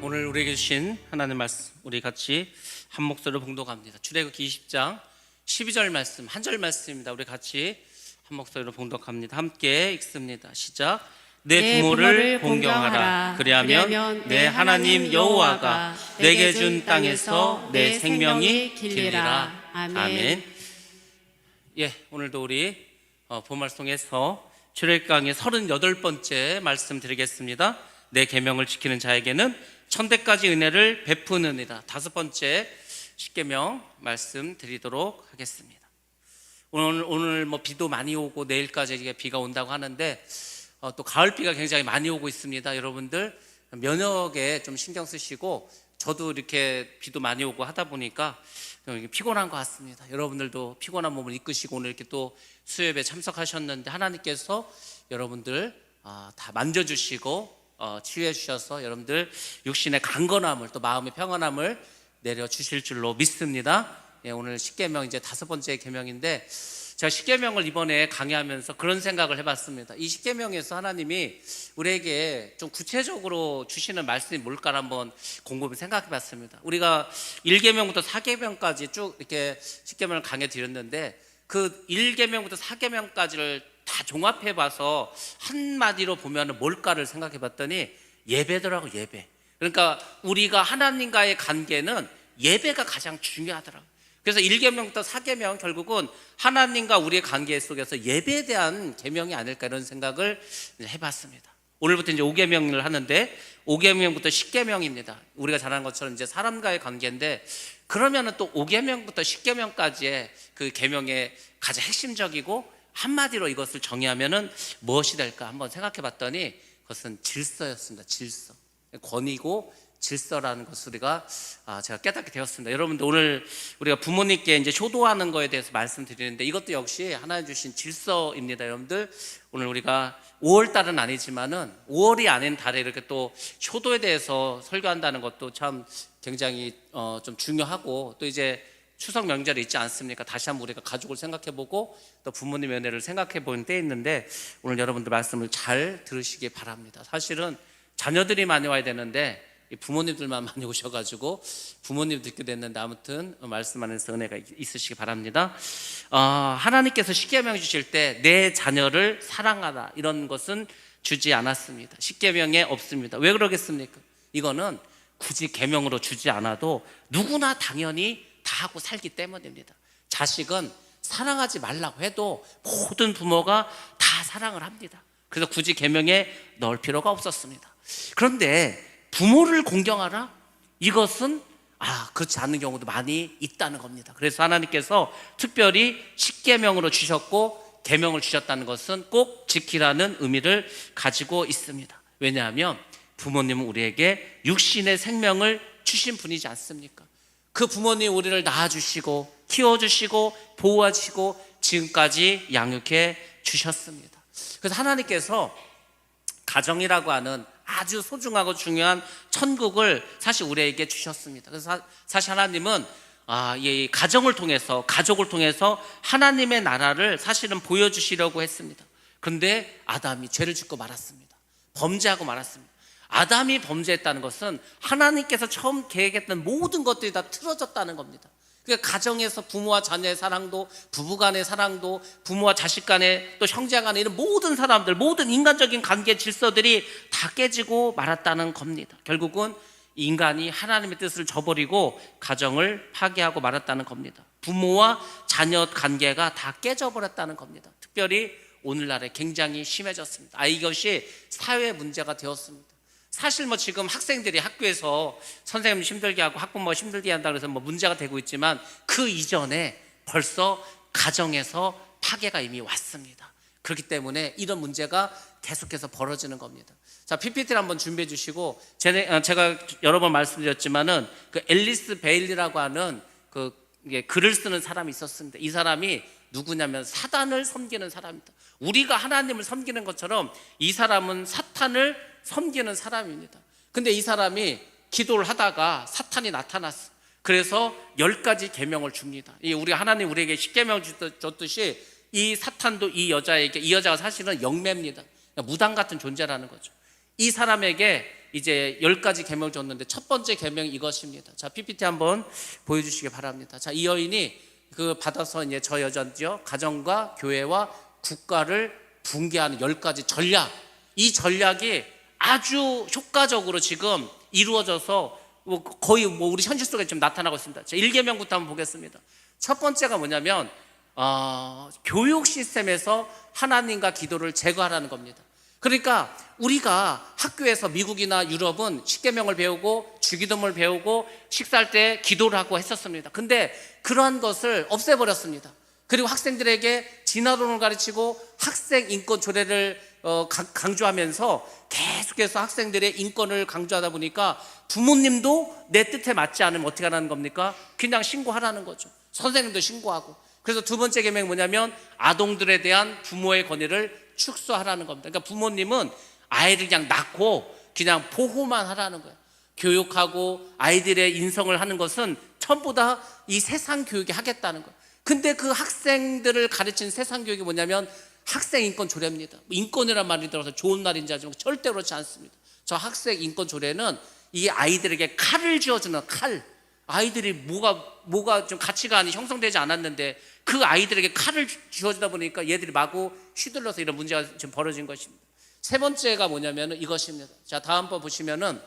오늘 우리에게 주신 하나님 말씀 우리 같이 한 목소리로 봉독합니다. 출애굽기 20장 12절 말씀, 한 절 말씀입니다. 우리 같이 한 목소리로 봉독합니다. 함께 읽습니다. 시작. 내 부모를 공경하라. 그리하면 내 하나님 여호와가 내게 준 땅에서 내 생명이 길리라. 아멘. 오늘도 우리 본말송에서 출애굽기 강의 38번째 말씀 드리겠습니다. 내 계명을 지키는 자에게는 천대까지 은혜를 베푸느니라. 5번째 십계명 말씀 드리도록 하겠습니다. 오늘 비도 많이 오고 내일까지 비가 온다고 하는데 또 가을비가 굉장히 많이 오고 있습니다. 여러분들 면역에 좀 신경 쓰시고, 저도 이렇게 비도 많이 오고 하다 보니까 피곤한 것 같습니다. 여러분들도 피곤한 몸을 이끄시고 오늘 이렇게 또 수요예배 참석하셨는데 하나님께서 여러분들 다 만져주시고 치유해 주셔서 여러분들 육신의 강건함을, 또 마음의 평안함을 내려주실 줄로 믿습니다. 오늘 십계명 이제 5번째 계명인데, 제가 십계명을 이번에 강의하면서 그런 생각을 해봤습니다. 이 십계명에서 하나님이 우리에게 좀 구체적으로 주시는 말씀이 뭘까 한번 곰곰이 생각해봤습니다. 우리가 1계명부터 4계명까지 쭉 이렇게 십계명을 강해 드렸는데, 그 1계명부터 4계명까지를 다 종합해봐서 한마디로 보면 뭘까를 생각해봤더니 예배더라고. 예배. 그러니까 우리가 하나님과의 관계는 예배가 가장 중요하더라고요. 그래서 1계명부터 4계명 결국은 하나님과 우리의 관계 속에서 예배에 대한 계명이 아닐까, 이런 생각을 해봤습니다. 오늘부터 이제 5계명을 하는데 5계명부터 10계명입니다. 우리가 잘 아는 것처럼 이제 사람과의 관계인데, 그러면은 또 5계명부터 10계명까지의 그 계명의 가장 핵심적이고 한마디로 이것을 정의하면은 무엇이 될까 한번 생각해 봤더니 그것은 질서였습니다. 질서. 권위고 질서라는 것을 제가 깨닫게 되었습니다. 여러분들 오늘 우리가 부모님께 이제 효도하는 거에 대해서 말씀드리는데, 이것도 역시 하나님 주신 질서입니다. 여러분들 오늘 우리가 5월 달은 아니지만은 5월이 아닌 달에 이렇게 또 효도에 대해서 설교한다는 것도 참 굉장히 좀 중요하고, 또 이제 추석 명절이 있지 않습니까? 다시 한번 우리가 가족을 생각해보고 또 부모님의 은혜를 생각해보는 때에 있는데, 오늘 여러분들 말씀을 잘 들으시기 바랍니다. 사실은 자녀들이 많이 와야 되는데 부모님들만 많이 오셔가지고 부모님 듣게 됐는데, 아무튼 말씀 안에서 은혜가 있으시기 바랍니다. 하나님께서 십계명 주실 때 내 자녀를 사랑하라, 이런 것은 주지 않았습니다. 십계명에 없습니다. 왜 그러겠습니까? 이거는 굳이 계명으로 주지 않아도 누구나 당연히 다 하고 살기 때문입니다. 자식은 사랑하지 말라고 해도 모든 부모가 다 사랑을 합니다. 그래서 굳이 계명에 넣을 필요가 없었습니다. 그런데 부모를 공경하라? 이것은 그렇지 않은 경우도 많이 있다는 겁니다. 그래서 하나님께서 특별히 십계명으로 주셨고 계명을 주셨다는 것은 꼭 지키라는 의미를 가지고 있습니다. 왜냐하면 부모님은 우리에게 육신의 생명을 주신 분이지 않습니까? 그 부모님 우리를 낳아주시고 키워주시고 보호하시고 지금까지 양육해 주셨습니다. 그래서 하나님께서 가정이라고 하는 아주 소중하고 중요한 천국을 사실 우리에게 주셨습니다. 그래서 사실 하나님은 이 가정을 통해서, 가족을 통해서 하나님의 나라를 사실은 보여주시려고 했습니다. 그런데 아담이 죄를 짓고 말았습니다. 범죄하고 말았습니다. 아담이 범죄했다는 것은 하나님께서 처음 계획했던 모든 것들이 다 틀어졌다는 겁니다. 그러니까 가정에서 부모와 자녀의 사랑도, 부부간의 사랑도, 부모와 자식 간의, 또 형제 간의 이런 모든 사람들, 모든 인간적인 관계 질서들이 다 깨지고 말았다는 겁니다. 결국은 인간이 하나님의 뜻을 저버리고 가정을 파괴하고 말았다는 겁니다. 부모와 자녀 관계가 다 깨져버렸다는 겁니다. 특별히 오늘날에 굉장히 심해졌습니다. 이것이 사회 문제가 되었습니다. 사실 지금 학생들이 학교에서 선생님 힘들게 하고 학부모 힘들게 한다 그래서 문제가 되고 있지만, 그 이전에 벌써 가정에서 파괴가 이미 왔습니다. 그렇기 때문에 이런 문제가 계속해서 벌어지는 겁니다. 자, PPT를 한번 준비해 주시고, 제가 여러 번 말씀드렸지만은 그 앨리스 베일리라고 하는 글을 쓰는 사람이 있었습니다. 이 사람이 누구냐면 사단을 섬기는 사람입니다. 우리가 하나님을 섬기는 것처럼 이 사람은 사탄을 섬기는 사람입니다. 근데 이 사람이 기도를 하다가 사탄이 나타났어. 그래서 10가지 계명을 줍니다. 우리 하나님 우리에게 10계명 줬듯이 이 사탄도 이 여자에게, 이 여자가 사실은 영매입니다. 무당 같은 존재라는 거죠. 이 사람에게 이제 10가지 계명을 줬는데 첫 번째 계명이 이것입니다. 자, PPT 한번 보여주시기 바랍니다. 자, 이 여인이 그 받아서 이제 저 여자죠, 가정과 교회와 국가를 붕괴하는 10가지 전략, 이 전략이 아주 효과적으로 지금 이루어져서 거의 우리 현실 속에 좀 나타나고 있습니다. 자, 1계명부터 한번 보겠습니다. 첫 번째가 뭐냐면 교육 시스템에서 하나님과 기도를 제거하라는 겁니다. 그러니까 우리가 학교에서 미국이나 유럽은 10계명을 배우고 주기도문을 배우고 식사할 때 기도를 하고 했었습니다. 근데 그러한 것을 없애버렸습니다. 그리고 학생들에게 진화론을 가르치고 학생 인권 조례를 강조하면서 계속해서 학생들의 인권을 강조하다 보니까 부모님도 내 뜻에 맞지 않으면 어떻게 하라는 겁니까? 그냥 신고하라는 거죠. 선생님도 신고하고. 그래서 두 번째 계명이 뭐냐면 아동들에 대한 부모의 권위를 축소하라는 겁니다. 그러니까 부모님은 아이를 그냥 낳고 그냥 보호만 하라는 거예요. 교육하고 아이들의 인성을 하는 것은 전부 다 이 세상 교육이 하겠다는 거예요. 근데 그 학생들을 가르치는 세상 교육이 뭐냐면 학생 인권 조례입니다. 인권이란 말이 들어서 좋은 말인지 하지만 절대 그렇지 않습니다. 저 학생 인권 조례는 이 아이들에게 칼을 쥐어주는 칼, 아이들이 뭐가 좀 가치관이 형성되지 않았는데 그 아이들에게 칼을 쥐어주다 보니까 얘들이 마구 휘둘러서 이런 문제가 지금 벌어진 것입니다. 세 번째가 뭐냐면 이것입니다. 자, 다음 번 보시면은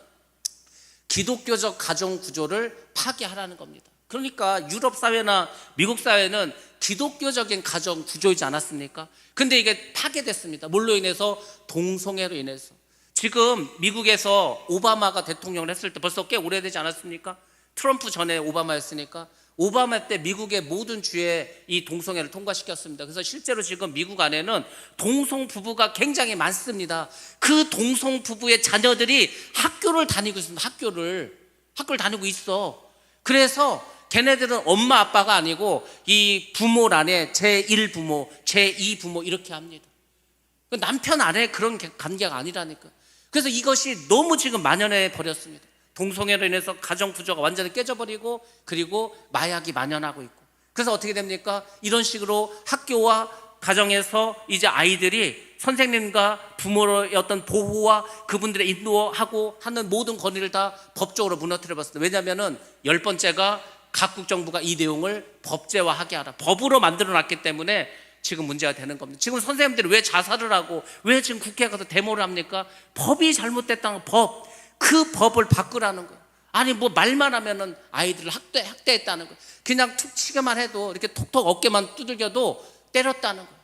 기독교적 가정 구조를 파괴하라는 겁니다. 그러니까 유럽 사회나 미국 사회는 기독교적인 가정 구조이지 않았습니까? 근데 이게 파괴됐습니다. 뭘로 인해서? 동성애로 인해서. 지금 미국에서 오바마가 대통령을 했을 때 벌써 꽤 오래되지 않았습니까? 트럼프 전에 오바마였으니까 오바마 때 미국의 모든 주에 이 동성애를 통과시켰습니다. 그래서 실제로 지금 미국 안에는 동성 부부가 굉장히 많습니다. 그 동성 부부의 자녀들이 학교를 다니고 있습니다. 학교를 다니고 있어. 그래서 걔네들은 엄마 아빠가 아니고 이 부모란에 제1부모, 제2부모 이렇게 합니다. 남편 아내 그런 관계가 아니라니까. 그래서 이것이 너무 지금 만연해 버렸습니다. 동성애로 인해서 가정 구조가 완전히 깨져버리고 그리고 마약이 만연하고 있고. 그래서 어떻게 됩니까? 이런 식으로 학교와 가정에서 이제 아이들이 선생님과 부모의 어떤 보호와 그분들의 인도하고 하는 모든 권리를 다 법적으로 무너뜨려 봤습니다. 왜냐하면 10번째가 각국 정부가 이 내용을 법제화하게 하라, 법으로 만들어 놨기 때문에 지금 문제가 되는 겁니다. 지금 선생님들이 왜 자살을 하고 왜 지금 국회에 가서 데모를 합니까? 법이 잘못됐다는 법, 그 법을 바꾸라는 거예요. 아니 뭐 말만 하면은 아이들을 학대했다는 거예요. 그냥 툭 치기만 해도 이렇게 톡톡 어깨만 두들겨도 때렸다는 거예요.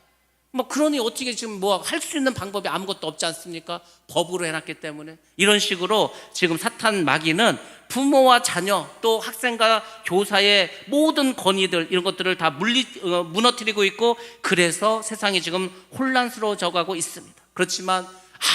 뭐 그러니 어떻게 지금 뭐 할 수 있는 방법이 아무것도 없지 않습니까? 법으로 해놨기 때문에. 이런 식으로 지금 사탄 마귀는 부모와 자녀 또 학생과 교사의 모든 권위들 이런 것들을 다 무너뜨리고 있고, 그래서 세상이 지금 혼란스러워져 가고 있습니다. 그렇지만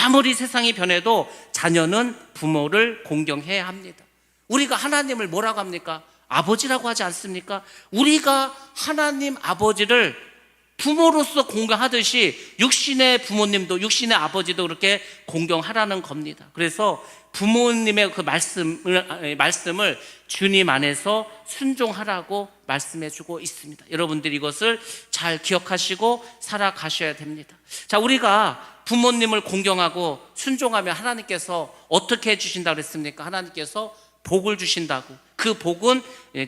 아무리 세상이 변해도 자녀는 부모를 공경해야 합니다. 우리가 하나님을 뭐라고 합니까? 아버지라고 하지 않습니까? 우리가 하나님 아버지를 부모로서 공경하듯이 육신의 부모님도 육신의 아버지도 그렇게 공경하라는 겁니다. 그래서 부모님의 그 말씀을 주님 안에서 순종하라고 말씀해주고 있습니다. 여러분들이 이것을 잘 기억하시고 살아가셔야 됩니다. 자, 우리가 부모님을 공경하고 순종하면 하나님께서 어떻게 해주신다고 그랬습니까? 하나님께서 복을 주신다고. 그 복은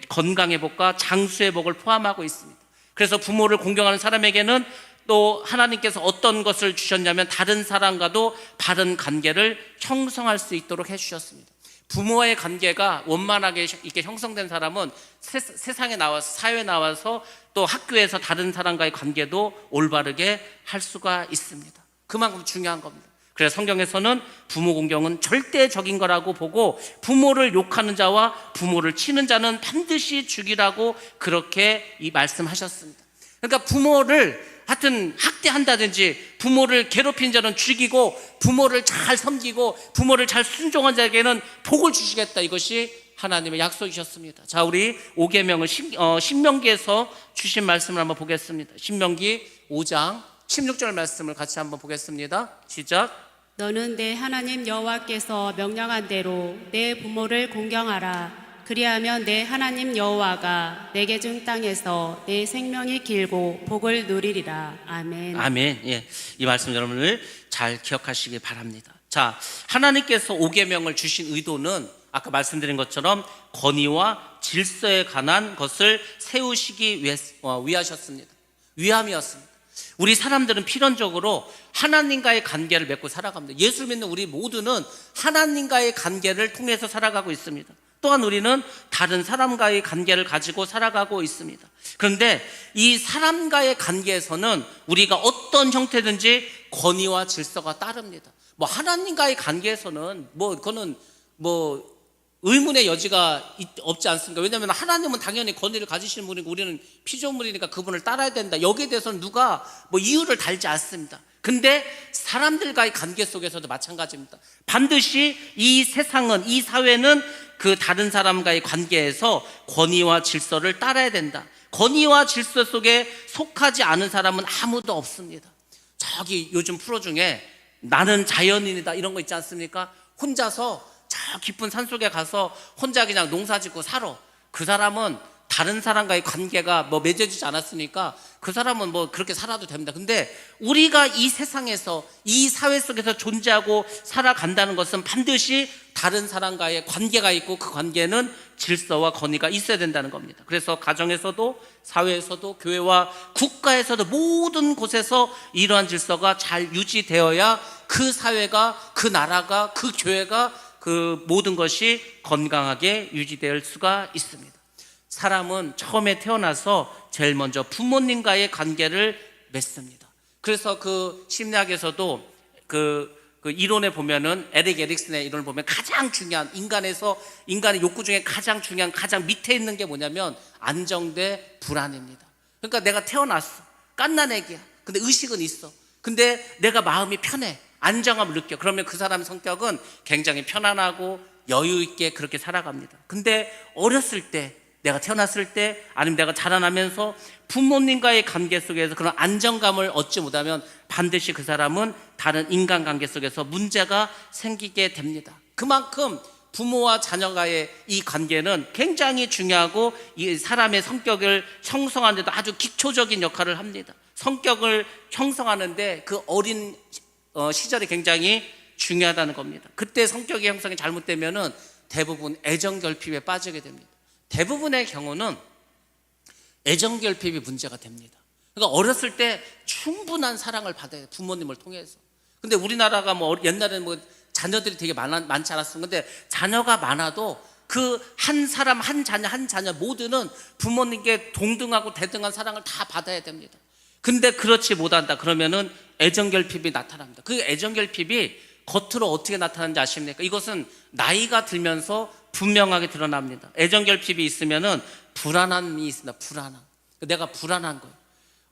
건강의 복과 장수의 복을 포함하고 있습니다. 그래서 부모를 공경하는 사람에게는 또 하나님께서 어떤 것을 주셨냐면 다른 사람과도 바른 관계를 형성할 수 있도록 해주셨습니다. 부모의 관계가 원만하게 이렇게 형성된 사람은 세상에 나와서 사회에 나와서 또 학교에서 다른 사람과의 관계도 올바르게 할 수가 있습니다. 그만큼 중요한 겁니다. 그래서 성경에서는 부모 공경은 절대적인 거라고 보고 부모를 욕하는 자와 부모를 치는 자는 반드시 죽이라고 그렇게 이 말씀하셨습니다. 그러니까 부모를 하여튼 학대한다든지 부모를 괴롭힌 자는 죽이고 부모를 잘 섬기고 부모를 잘 순종한 자에게는 복을 주시겠다, 이것이 하나님의 약속이셨습니다. 자, 우리 5계명을 신명기에서 주신 말씀을 한번 보겠습니다. 신명기 5장 16절 말씀을 같이 한번 보겠습니다. 시작. 너는 내 하나님 여호와께서 명령한 대로 내 부모를 공경하라. 그리하면 내 하나님 여호와가 내게 준 땅에서 내 생명이 길고 복을 누리리라. 아멘. 아멘. 예, 이 말씀 여러분들 잘 기억하시기 바랍니다. 자, 하나님께서 5계명을 주신 의도는 아까 말씀드린 것처럼 권위와 질서에 관한 것을 세우시기 위하셨습니다. 위함이었습니다. 우리 사람들은 필연적으로 하나님과의 관계를 맺고 살아갑니다. 예수 믿는 우리 모두는 하나님과의 관계를 통해서 살아가고 있습니다. 또한 우리는 다른 사람과의 관계를 가지고 살아가고 있습니다. 그런데 이 사람과의 관계에서는 우리가 어떤 형태든지 권위와 질서가 따릅니다. 뭐 하나님과의 관계에서는 그거는 의문의 여지가 없지 않습니까? 왜냐하면 하나님은 당연히 권위를 가지시는 분이고 우리는 피조물이니까 그분을 따라야 된다. 여기에 대해서는 누가 이유를 달지 않습니다. 근데 사람들과의 관계 속에서도 마찬가지입니다. 반드시 이 세상은, 이 사회는 그 다른 사람과의 관계에서 권위와 질서를 따라야 된다. 권위와 질서 속에 속하지 않은 사람은 아무도 없습니다. 저기 요즘 프로 중에 나는 자연인이다 이런 거 있지 않습니까? 혼자서 저 깊은 산속에 가서 혼자 그냥 농사 짓고 살아. 그 사람은 다른 사람과의 관계가 맺어지지 않았으니까 그 사람은 그렇게 살아도 됩니다. 근데 우리가 이 세상에서, 이 사회 속에서 존재하고 살아간다는 것은 반드시 다른 사람과의 관계가 있고 그 관계는 질서와 권위가 있어야 된다는 겁니다. 그래서 가정에서도, 사회에서도, 교회와 국가에서도 모든 곳에서 이러한 질서가 잘 유지되어야 그 사회가, 그 나라가, 그 교회가, 그 모든 것이 건강하게 유지될 수가 있습니다. 사람은 처음에 태어나서 제일 먼저 부모님과의 관계를 맺습니다. 그래서 그 심리학에서도 그 이론에 보면은 에릭 에릭슨의 이론을 보면 가장 중요한 인간의 욕구 중에 가장 중요한, 가장 밑에 있는 게 뭐냐면 안정돼 불안입니다. 그러니까 내가 태어났어, 갓난 애기야. 근데 의식은 있어. 근데 내가 마음이 편해, 안정감을 느껴. 그러면 그 사람 성격은 굉장히 편안하고 여유 있게 그렇게 살아갑니다. 근데 어렸을 때, 내가 태어났을 때, 아니면 내가 자라나면서 부모님과의 관계 속에서 그런 안정감을 얻지 못하면 반드시 그 사람은 다른 인간관계 속에서 문제가 생기게 됩니다. 그만큼 부모와 자녀가의 이 관계는 굉장히 중요하고 이 사람의 성격을 형성하는 데도 아주 기초적인 역할을 합니다. 성격을 형성하는데 그 어린 시절이 굉장히 중요하다는 겁니다. 그때 성격의 형성이 잘못되면은 대부분 애정결핍에 빠지게 됩니다. 대부분의 경우는 애정결핍이 문제가 됩니다. 그러니까 어렸을 때 충분한 사랑을 받아야 돼요, 부모님을 통해서. 근데 우리나라가 옛날에는 자녀들이 되게 많지 않았습니다. 근데 자녀가 많아도 그 한 사람, 한 자녀 모두는 부모님께 동등하고 대등한 사랑을 다 받아야 됩니다. 근데 그렇지 못한다 그러면은 애정결핍이 나타납니다. 그 애정결핍이 겉으로 어떻게 나타나는지 아십니까? 이것은 나이가 들면서 분명하게 드러납니다. 애정결핍이 있으면은 불안함이 있습니다. 불안함. 내가 불안한 거예요.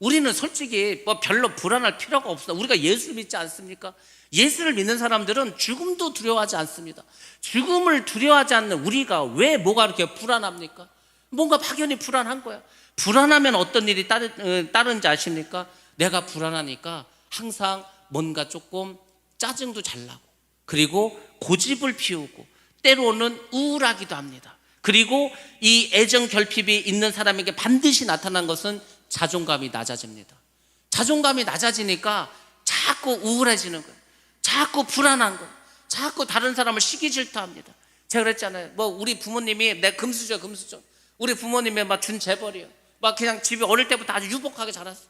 우리는 솔직히 별로 불안할 필요가 없어. 우리가 예수를 믿지 않습니까? 예수를 믿는 사람들은 죽음도 두려워하지 않습니다. 죽음을 두려워하지 않는 우리가 왜 뭐가 이렇게 불안합니까? 뭔가 막연히 불안한 거야. 불안하면 어떤 일이 따르는지 아십니까? 내가 불안하니까 항상 뭔가 조금 짜증도 잘 나고, 그리고 고집을 피우고, 때로는 우울하기도 합니다. 그리고 이 애정 결핍이 있는 사람에게 반드시 나타난 것은 자존감이 낮아집니다. 자존감이 낮아지니까 자꾸 우울해지는 거예요. 자꾸 불안한 거예요. 자꾸 다른 사람을 시기 질투합니다. 제가 그랬잖아요. 우리 부모님이 내 금수저. 우리 부모님이 준 재벌이요. 그냥 집에 어릴 때부터 아주 유복하게 자랐어.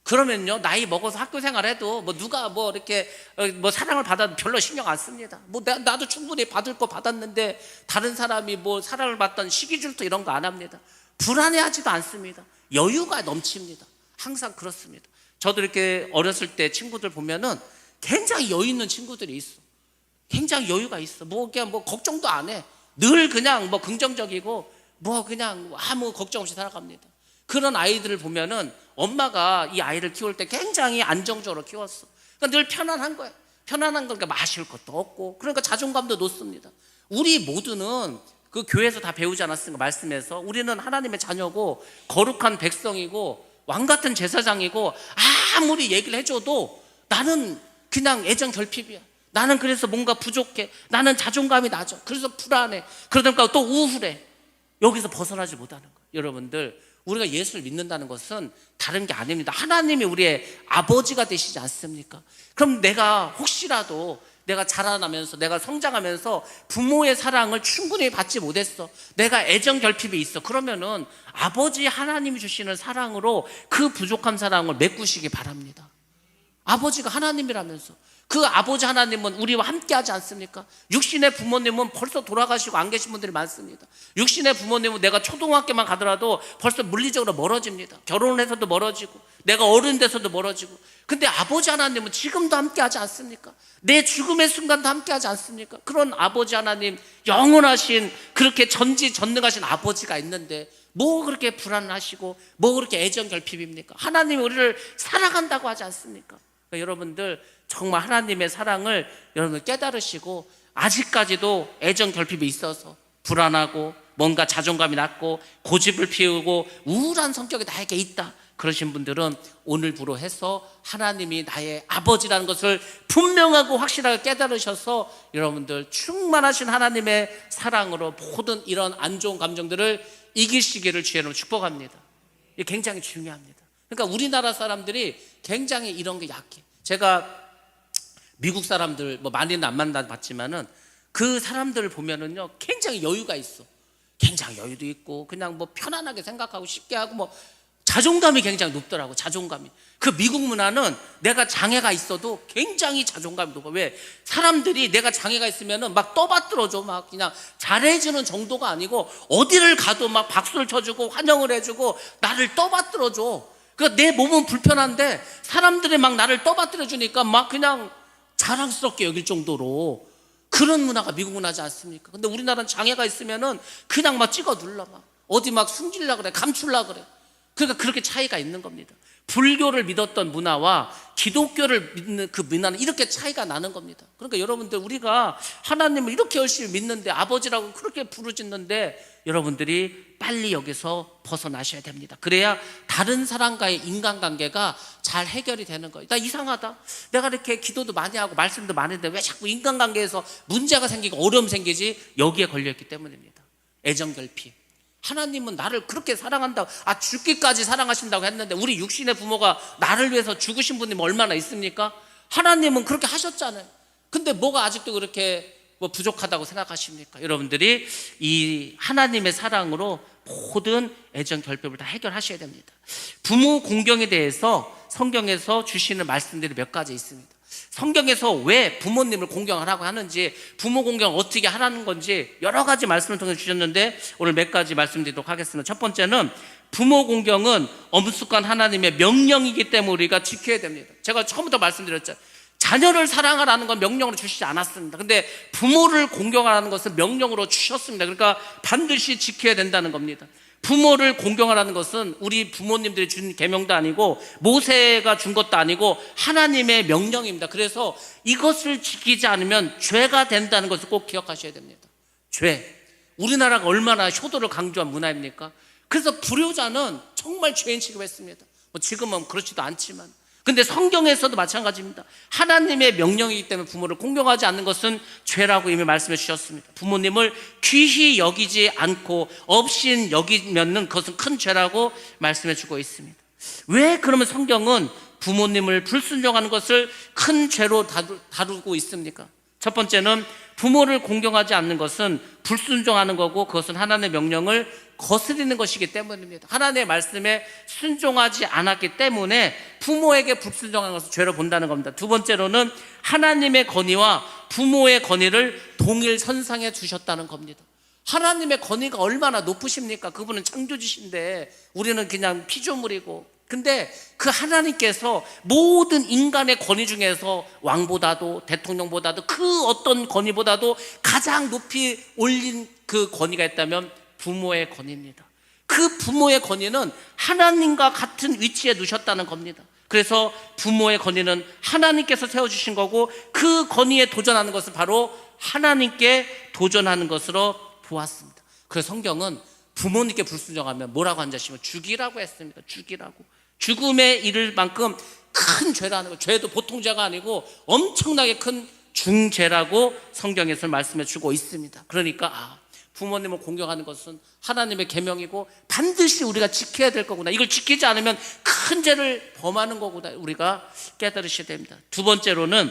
그러면요, 나이 먹어서 학교 생활해도 누가 이렇게 사랑을 받아도 별로 신경 안 씁니다. 나도 충분히 받을 거 받았는데 다른 사람이 사랑을 받던 시기 질투 이런 거 안 합니다. 불안해하지도 않습니다. 여유가 넘칩니다. 항상 그렇습니다. 저도 이렇게 어렸을 때 친구들 보면은 굉장히 여유 있는 친구들이 있어. 굉장히 여유가 있어. 그냥 걱정도 안 해. 늘 그냥 긍정적이고 그냥 아무 걱정 없이 살아갑니다. 그런 아이들을 보면은 엄마가 이 아이를 키울 때 굉장히 안정적으로 키웠어. 그러니까 늘 편안한 거야. 편안한 거니까 마실 것도 없고, 그러니까 자존감도 높습니다. 우리 모두는 그 교회에서 다 배우지 않았습니까? 말씀에서 우리는 하나님의 자녀고 거룩한 백성이고 왕 같은 제사장이고, 아무리 얘기를 해줘도 나는 그냥 애정 결핍이야. 나는 그래서 뭔가 부족해. 나는 자존감이 낮아. 그래서 불안해. 그러니까 또 우울해. 여기서 벗어나지 못하는 거예요. 여러분들, 우리가 예수를 믿는다는 것은 다른 게 아닙니다. 하나님이 우리의 아버지가 되시지 않습니까? 그럼 내가 혹시라도 내가 자라나면서 내가 성장하면서 부모의 사랑을 충분히 받지 못했어. 내가 애정 결핍이 있어. 그러면은 아버지 하나님이 주시는 사랑으로 그 부족한 사랑을 메꾸시기 바랍니다. 아버지가 하나님이라면서 그 아버지 하나님은 우리와 함께 하지 않습니까? 육신의 부모님은 벌써 돌아가시고 안 계신 분들이 많습니다. 육신의 부모님은 내가 초등학교만 가더라도 벌써 물리적으로 멀어집니다. 결혼을 해서도 멀어지고 내가 어른 돼서도 멀어지고. 근데 아버지 하나님은 지금도 함께 하지 않습니까? 내 죽음의 순간도 함께 하지 않습니까? 그런 아버지 하나님, 영원하신 그렇게 전지전능하신 아버지가 있는데 뭐 그렇게 불안하시고 뭐 그렇게 애정 결핍입니까? 하나님이 우리를 사랑한다고 하지 않습니까? 그러니까 여러분들 정말 하나님의 사랑을 여러분 깨달으시고, 아직까지도 애정 결핍이 있어서 불안하고 뭔가 자존감이 낮고 고집을 피우고 우울한 성격이 나에게 있다, 그러신 분들은 오늘부로 해서 하나님이 나의 아버지라는 것을 분명하고 확실하게 깨달으셔서 여러분들 충만하신 하나님의 사랑으로 모든 이런 안 좋은 감정들을 이기시기를 주의로 축복합니다. 이게 굉장히 중요합니다. 그러니까 우리나라 사람들이 굉장히 이런 게 약해. 제가 미국 사람들 뭐 많이는 안 만나봤지만은 그 사람들을 보면은요 굉장히 여유가 있어. 굉장히 여유도 있고 그냥 뭐 편안하게 생각하고 쉽게 하고 뭐 자존감이 굉장히 높더라고. 자존감이. 그 미국 문화는 내가 장애가 있어도 굉장히 자존감이 높아. 왜? 사람들이 내가 장애가 있으면은 막 떠받들어줘. 막 그냥 잘해주는 정도가 아니고 어디를 가도 막 박수를 쳐주고 환영을 해주고 나를 떠받들어줘. 그러니까 내 몸은 불편한데 사람들이 막 나를 떠받들어 주니까 막 그냥 자랑스럽게 여길 정도로 그런 문화가 미국 문화지 않습니까? 근데 우리나라는 장애가 있으면은 그냥 막 찍어 눌러. 막 어디 막 숨기려 그래. 감추려 그래. 그러니까 그렇게 차이가 있는 겁니다. 불교를 믿었던 문화와 기독교를 믿는 그 문화는 이렇게 차이가 나는 겁니다. 그러니까 여러분들 우리가 하나님을 이렇게 열심히 믿는데 아버지라고 그렇게 부르짖는데 여러분들이 빨리 여기서 벗어나셔야 됩니다. 그래야 다른 사람과의 인간관계가 잘 해결이 되는 거예요. 나 이상하다. 내가 이렇게 기도도 많이 하고 말씀도 많이 했는데 왜 자꾸 인간관계에서 문제가 생기고 어려움 생기지? 여기에 걸려있기 때문입니다. 애정결핍. 하나님은 나를 그렇게 사랑한다고, 죽기까지 사랑하신다고 했는데 우리 육신의 부모가 나를 위해서 죽으신 분이 얼마나 있습니까? 하나님은 그렇게 하셨잖아요. 근데 뭐가 아직도 그렇게 뭐 부족하다고 생각하십니까? 여러분들이 이 하나님의 사랑으로 모든 애정 결핍을 다 해결하셔야 됩니다. 부모 공경에 대해서 성경에서 주시는 말씀들이 몇 가지 있습니다. 성경에서 왜 부모님을 공경하라고 하는지, 부모 공경을 어떻게 하라는 건지 여러 가지 말씀을 통해 주셨는데 오늘 몇 가지 말씀드리도록 하겠습니다. 첫 번째는 부모 공경은 엄숙한 하나님의 명령이기 때문에 우리가 지켜야 됩니다. 제가 처음부터 말씀드렸죠. 자녀를 사랑하라는 건 명령으로 주시지 않았습니다. 근데 부모를 공경하라는 것은 명령으로 주셨습니다. 그러니까 반드시 지켜야 된다는 겁니다. 부모를 공경하라는 것은 우리 부모님들이 준 계명도 아니고 모세가 준 것도 아니고 하나님의 명령입니다. 그래서 이것을 지키지 않으면 죄가 된다는 것을 꼭 기억하셔야 됩니다. 죄. 우리나라가 얼마나 효도를 강조한 문화입니까? 그래서 불효자는 정말 죄인 취급했습니다. 뭐 지금은 그렇지도 않지만, 근데 성경에서도 마찬가지입니다. 하나님의 명령이기 때문에 부모를 공경하지 않는 것은 죄라고 이미 말씀해 주셨습니다. 부모님을 귀히 여기지 않고 없인 여기면은 그것은 큰 죄라고 말씀해 주고 있습니다. 왜 그러면 성경은 부모님을 불순종하는 것을 큰 죄로 다루고 있습니까? 첫 번째는 부모를 공경하지 않는 것은 불순종하는 거고 그것은 하나님의 명령을 거스리는 것이기 때문입니다. 하나님의 말씀에 순종하지 않았기 때문에 부모에게 불순종하는 것을 죄로 본다는 겁니다. 두 번째로는 하나님의 권위와 부모의 권위를 동일 선상에 두셨다는 겁니다. 하나님의 권위가 얼마나 높으십니까? 그분은 창조주신데 우리는 그냥 피조물이고, 근데 그 하나님께서 모든 인간의 권위 중에서 왕보다도 대통령보다도 그 어떤 권위보다도 가장 높이 올린 그 권위가 있다면 부모의 권위입니다. 그 부모의 권위는 하나님과 같은 위치에 두셨다는 겁니다. 그래서 부모의 권위는 하나님께서 세워주신 거고 그 권위에 도전하는 것은 바로 하나님께 도전하는 것으로 보았습니다. 그래서 성경은 부모님께 불순종하면 뭐라고 한자시면 죽이라고 했습니다. 죽이라고. 죽음에 이를 만큼 큰 죄라는 거. 죄도 보통 죄가 아니고 엄청나게 큰 중죄라고 성경에서 말씀해 주고 있습니다. 그러니까 부모님을 공경하는 것은 하나님의 계명이고 반드시 우리가 지켜야 될 거구나. 이걸 지키지 않으면 큰 죄를 범하는 거구나. 우리가 깨달으셔야 됩니다. 두 번째로는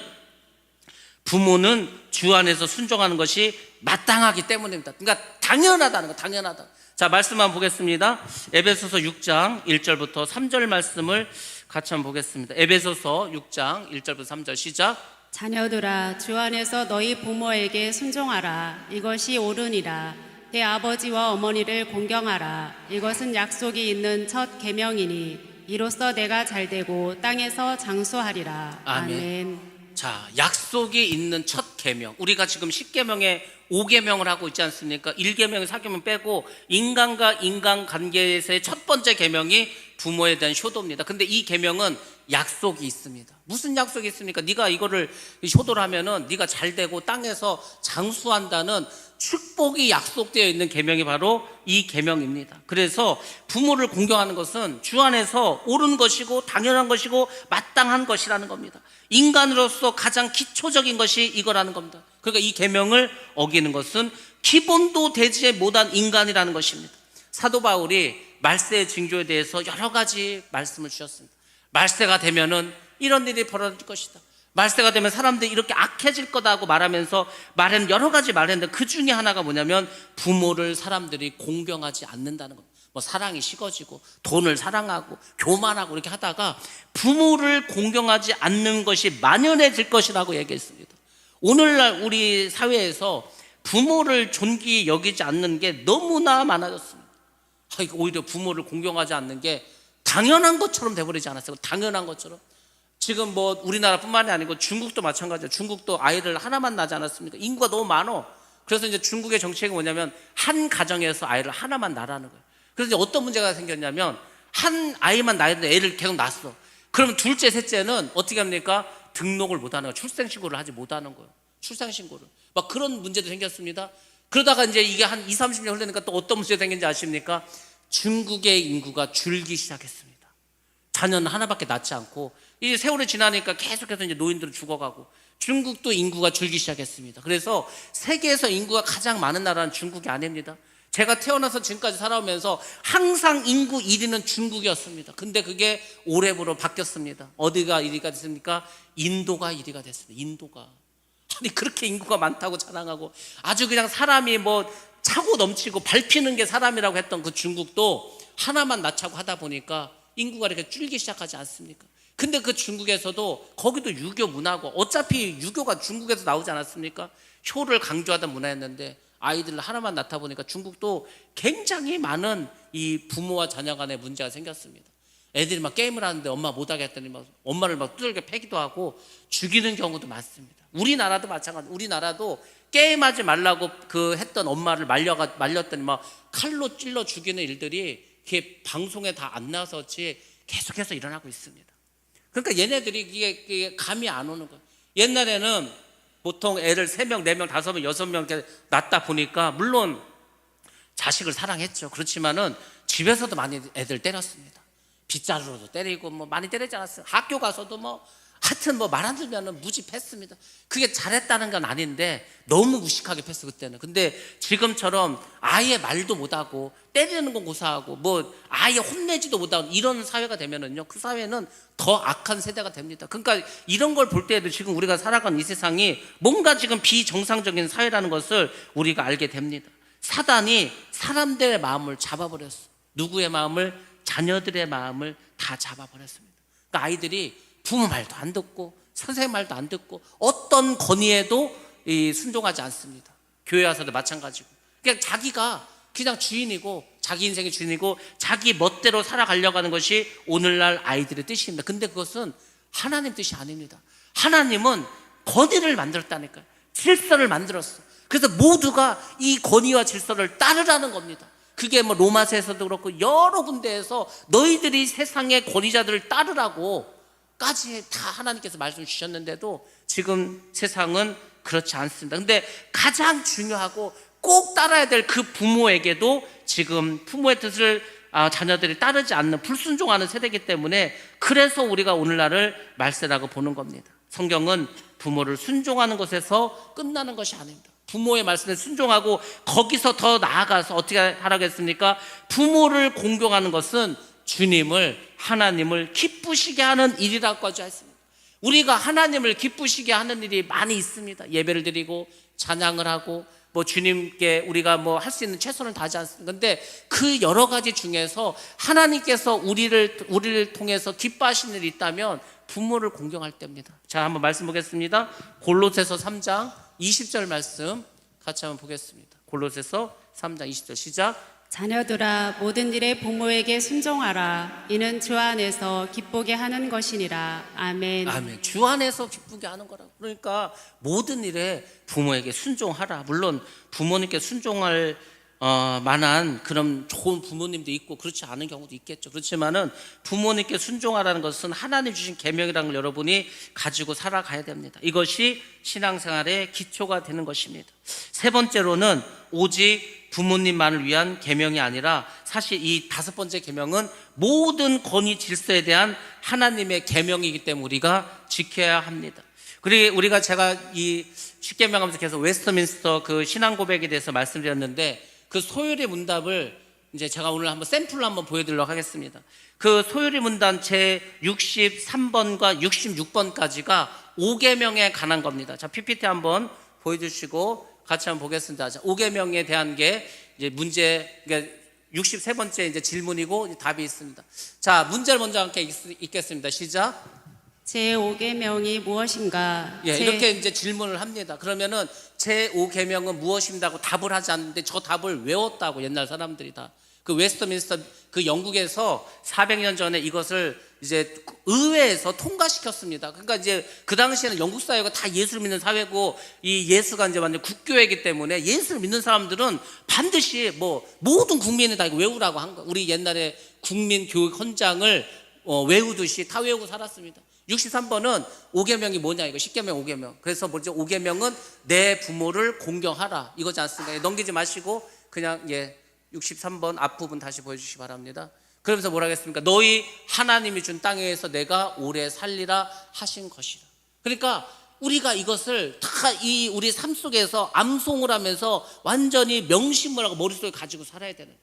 부모는 주 안에서 순종하는 것이 마땅하기 때문입니다. 그러니까 당연하다는 거, 당연하다. 자, 말씀 한번 보겠습니다. 에베소서 6장 1절부터 3절 말씀을 같이 한번 보겠습니다. 에베소서 6장 1절부터 3절 시작. 자녀들아, 주 안에서 너희 부모에게 순종하라. 이것이 옳으니라. 내 아버지와 어머니를 공경하라. 이것은 약속이 있는 첫 계명이니 이로써 내가 잘되고 땅에서 장수하리라. 아멘. 아멘. 자, 약속이 있는 첫 계명. 우리가 지금 10계명에 5계명을 하고 있지 않습니까? 1계명, 4계명 빼고 인간과 인간 관계에서의 첫 번째 계명이 부모에 대한 효도입니다. 근데 이 계명은 약속이 있습니다. 무슨 약속이 있습니까? 네가 이거를 효도를 하면은 네가 잘 되고 땅에서 장수한다는 축복이 약속되어 있는 계명이 바로 이 계명입니다. 그래서 부모를 공경하는 것은 주 안에서 옳은 것이고 당연한 것이고 마땅한 것이라는 겁니다. 인간으로서 가장 기초적인 것이 이거라는 겁니다. 그러니까 이 계명을 어기는 것은 기본도 되지 못한 인간이라는 것입니다. 사도 바울이 말세의 징조에 대해서 여러 가지 말씀을 주셨습니다. 말세가 되면은 이런 일이 벌어질 것이다. 말세가 되면 사람들이 이렇게 악해질 거다고 말하면서 말은 여러 가지 말했는데 그 중에 하나가 뭐냐면 부모를 사람들이 공경하지 않는다는 겁니다. 뭐 사랑이 식어지고 돈을 사랑하고 교만하고 이렇게 하다가 부모를 공경하지 않는 것이 만연해질 것이라고 얘기했습니다. 오늘날 우리 사회에서 부모를 존귀히 여기지 않는 게 너무나 많아졌습니다. 오히려 부모를 공경하지 않는 게 당연한 것처럼 돼버리지 않았어요? 당연한 것처럼. 지금 뭐 우리나라뿐만이 아니고 중국도 마찬가지예요. 중국도 아이를 하나만 낳지 않았습니까? 인구가 너무 많어. 그래서 이제 중국의 정책이 뭐냐면 한 가정에서 아이를 하나만 낳으라는 거예요. 그래서 이제 어떤 문제가 생겼냐면 한 아이만 낳아야 되는데 애를 계속 낳았어. 그러면 둘째, 셋째는 어떻게 합니까? 등록을 못하는 거예요. 출생신고를 하지 못하는 거예요. 출생신고를. 막 그런 문제도 생겼습니다. 그러다가 이제 이게 한 20, 30년 흘러니까 또 어떤 문제가 생긴지 아십니까? 중국의 인구가 줄기 시작했습니다. 자녀는 하나밖에 낳지 않고 이제 세월이 지나니까 계속해서 이제 노인들은 죽어가고 중국도 인구가 줄기 시작했습니다. 그래서 세계에서 인구가 가장 많은 나라는 중국이 아닙니다. 제가 태어나서 지금까지 살아오면서 항상 인구 1위는 중국이었습니다. 근데 그게 올해부로 바뀌었습니다. 어디가 1위가 됐습니까? 인도가 1위가 됐습니다. 인도가. 아니 그렇게 인구가 많다고 자랑하고 아주 그냥 사람이 뭐 차고 넘치고 밟히는 게 사람이라고 했던 그 중국도 하나만 낳자고 하다 보니까 인구가 이렇게 줄기 시작하지 않습니까? 근데 그 중국에서도 거기도 유교 문화고 어차피 유교가 중국에서 나오지 않았습니까? 효를 강조하던 문화였는데 아이들 하나만 낳다 보니까 중국도 굉장히 많은 이 부모와 자녀 간의 문제가 생겼습니다. 애들이 막 게임을 하는데 엄마 못하게 했더니 막 엄마를 막 두들겨 패기도 하고 죽이는 경우도 많습니다. 우리나라도 마찬가지. 우리나라도 게임하지 말라고 그 했던 엄마를 말렸더니 막 칼로 찔러 죽이는 일들이 이게 방송에 다 안 나서지 계속해서 일어나고 있습니다. 그러니까 얘네들이 이게 감이 안 오는 거예요. 옛날에는 보통 애를 3명, 4명, 5명, 6명 이렇게 낳다 보니까 물론 자식을 사랑했죠. 그렇지만은 집에서도 많이 애들 때렸습니다. 빗자루로도 때리고 뭐 많이 때리지 않았어요. 학교 가서도 뭐 하여튼 뭐 말 안 들면은 무지 팼습니다. 그게 잘했다는 건 아닌데 너무 무식하게 팼어 그때는. 근데 지금처럼 아예 말도 못하고 때리는 건 고사하고 뭐 아예 혼내지도 못하고 이런 사회가 되면은요 그 사회는 더 악한 세대가 됩니다. 그러니까 이런 걸 볼 때에도 지금 우리가 살아가는 이 세상이 뭔가 지금 비정상적인 사회라는 것을 우리가 알게 됩니다. 사단이 사람들의 마음을 잡아버렸어. 누구의 마음을? 자녀들의 마음을 다 잡아버렸습니다. 그러니까 아이들이 부모 말도 안 듣고 선생님 말도 안 듣고 어떤 건의에도 순종하지 않습니다. 교회 와서도 마찬가지고 그냥 자기가 그냥 주인이고 자기 인생의 주인이고 자기 멋대로 살아가려고 하는 것이 오늘날 아이들의 뜻입니다. 근데 그것은 하나님 뜻이 아닙니다. 하나님은 건의를 만들었다니까요. 질서를 만들었어. 그래서 모두가 이 건의와 질서를 따르라는 겁니다. 그게 뭐 로마서에서도 그렇고 여러 군데에서 너희들이 세상의 권위자들을 따르라고 까지 다 하나님께서 말씀 주셨는데도 지금 세상은 그렇지 않습니다. 근데 가장 중요하고 꼭 따라야 될 그 부모에게도 지금 부모의 뜻을 자녀들이 따르지 않는 불순종하는 세대이기 때문에 그래서 우리가 오늘날을 말세라고 보는 겁니다. 성경은 부모를 순종하는 것에서 끝나는 것이 아닙니다. 부모의 말씀에 순종하고 거기서 더 나아가서 어떻게 하라겠습니까? 부모를 공경하는 것은 주님을 하나님을 기쁘시게 하는 일이라고까지 했습니다. 우리가 하나님을 기쁘시게 하는 일이 많이 있습니다. 예배를 드리고 찬양을 하고 뭐 주님께 우리가 뭐 할 수 있는 최선을 다하지 않습니까? 근데 그 여러 가지 중에서 하나님께서 우리를 통해서 기뻐하시는 일이 있다면 부모를 공경할 때입니다. 자, 한번 말씀 보겠습니다. 골로새서 3장 20절 말씀 같이 한번 보겠습니다. 골로새서 3장 20절 시작. 자녀들아 모든 일에 부모에게 순종하라. 이는 주 안에서 기쁘게 하는 것이니라. 아멘. 아멘. 주 안에서 기쁘게 하는 거라고. 그러니까 모든 일에 부모에게 순종하라. 물론 부모님께 순종할 만한 그런 좋은 부모님도 있고 그렇지 않은 경우도 있겠죠. 그렇지만은 부모님께 순종하라는 것은 하나님 주신 계명이라는 걸 여러분이 가지고 살아가야 됩니다. 이것이 신앙생활의 기초가 되는 것입니다. 세 번째로는 오직 부모님만을 위한 계명이 아니라 사실 이 다섯 번째 계명은 모든 권위 질서에 대한 하나님의 계명이기 때문에 우리가 지켜야 합니다. 그리고 우리가 제가 이 십계명하면서 계속 웨스트민스터 그 신앙 고백에 대해서 말씀드렸는데 그 소율의 문답을 이제 제가 오늘 한번 샘플로 한번 보여드리도록 하겠습니다. 그 소율의 문답 제 63번과 66번까지가 5계명에 관한 겁니다. 자, PPT 한번 보여주시고 같이 한번 보겠습니다. 자, 5계명에 대한 게 이제 문제, 그러니까 63번째 이제 질문이고 답이 있습니다. 자, 문제를 먼저 함께 읽겠습니다. 시작. 제5계명이 무엇인가? 예, 이렇게 이제 질문을 합니다. 그러면은 제5계명은 무엇입니다고 답을 하지 않는데 저 답을 외웠다고 옛날 사람들이 다. 그 웨스트민스터 그 영국에서 400년 전에 이것을 이제 의회에서 통과시켰습니다. 그러니까 이제 그 당시에는 영국 사회가 다 예수를 믿는 사회고 이 예수가 이제 완전 국교회이기 때문에 예수를 믿는 사람들은 반드시 뭐 모든 국민이 다 이거 외우라고 한 거. 우리 옛날에 국민교육 헌장을 외우듯이 다 외우고 살았습니다. 63번은 5계명이 뭐냐 이거 10계명 5계명. 그래서 먼저 5계명은 내 부모를 공경하라 이거지 않습니까? 넘기지 마시고 그냥 63번 앞부분 다시 보여주시기 바랍니다. 그러면서 뭐라 하겠습니까? 너희 하나님이 준 땅에서 내가 오래 살리라 하신 것이라. 그러니까 우리가 이것을 다 이 우리 삶 속에서 암송을 하면서 완전히 명심을 하고 머릿속에 가지고 살아야 되는.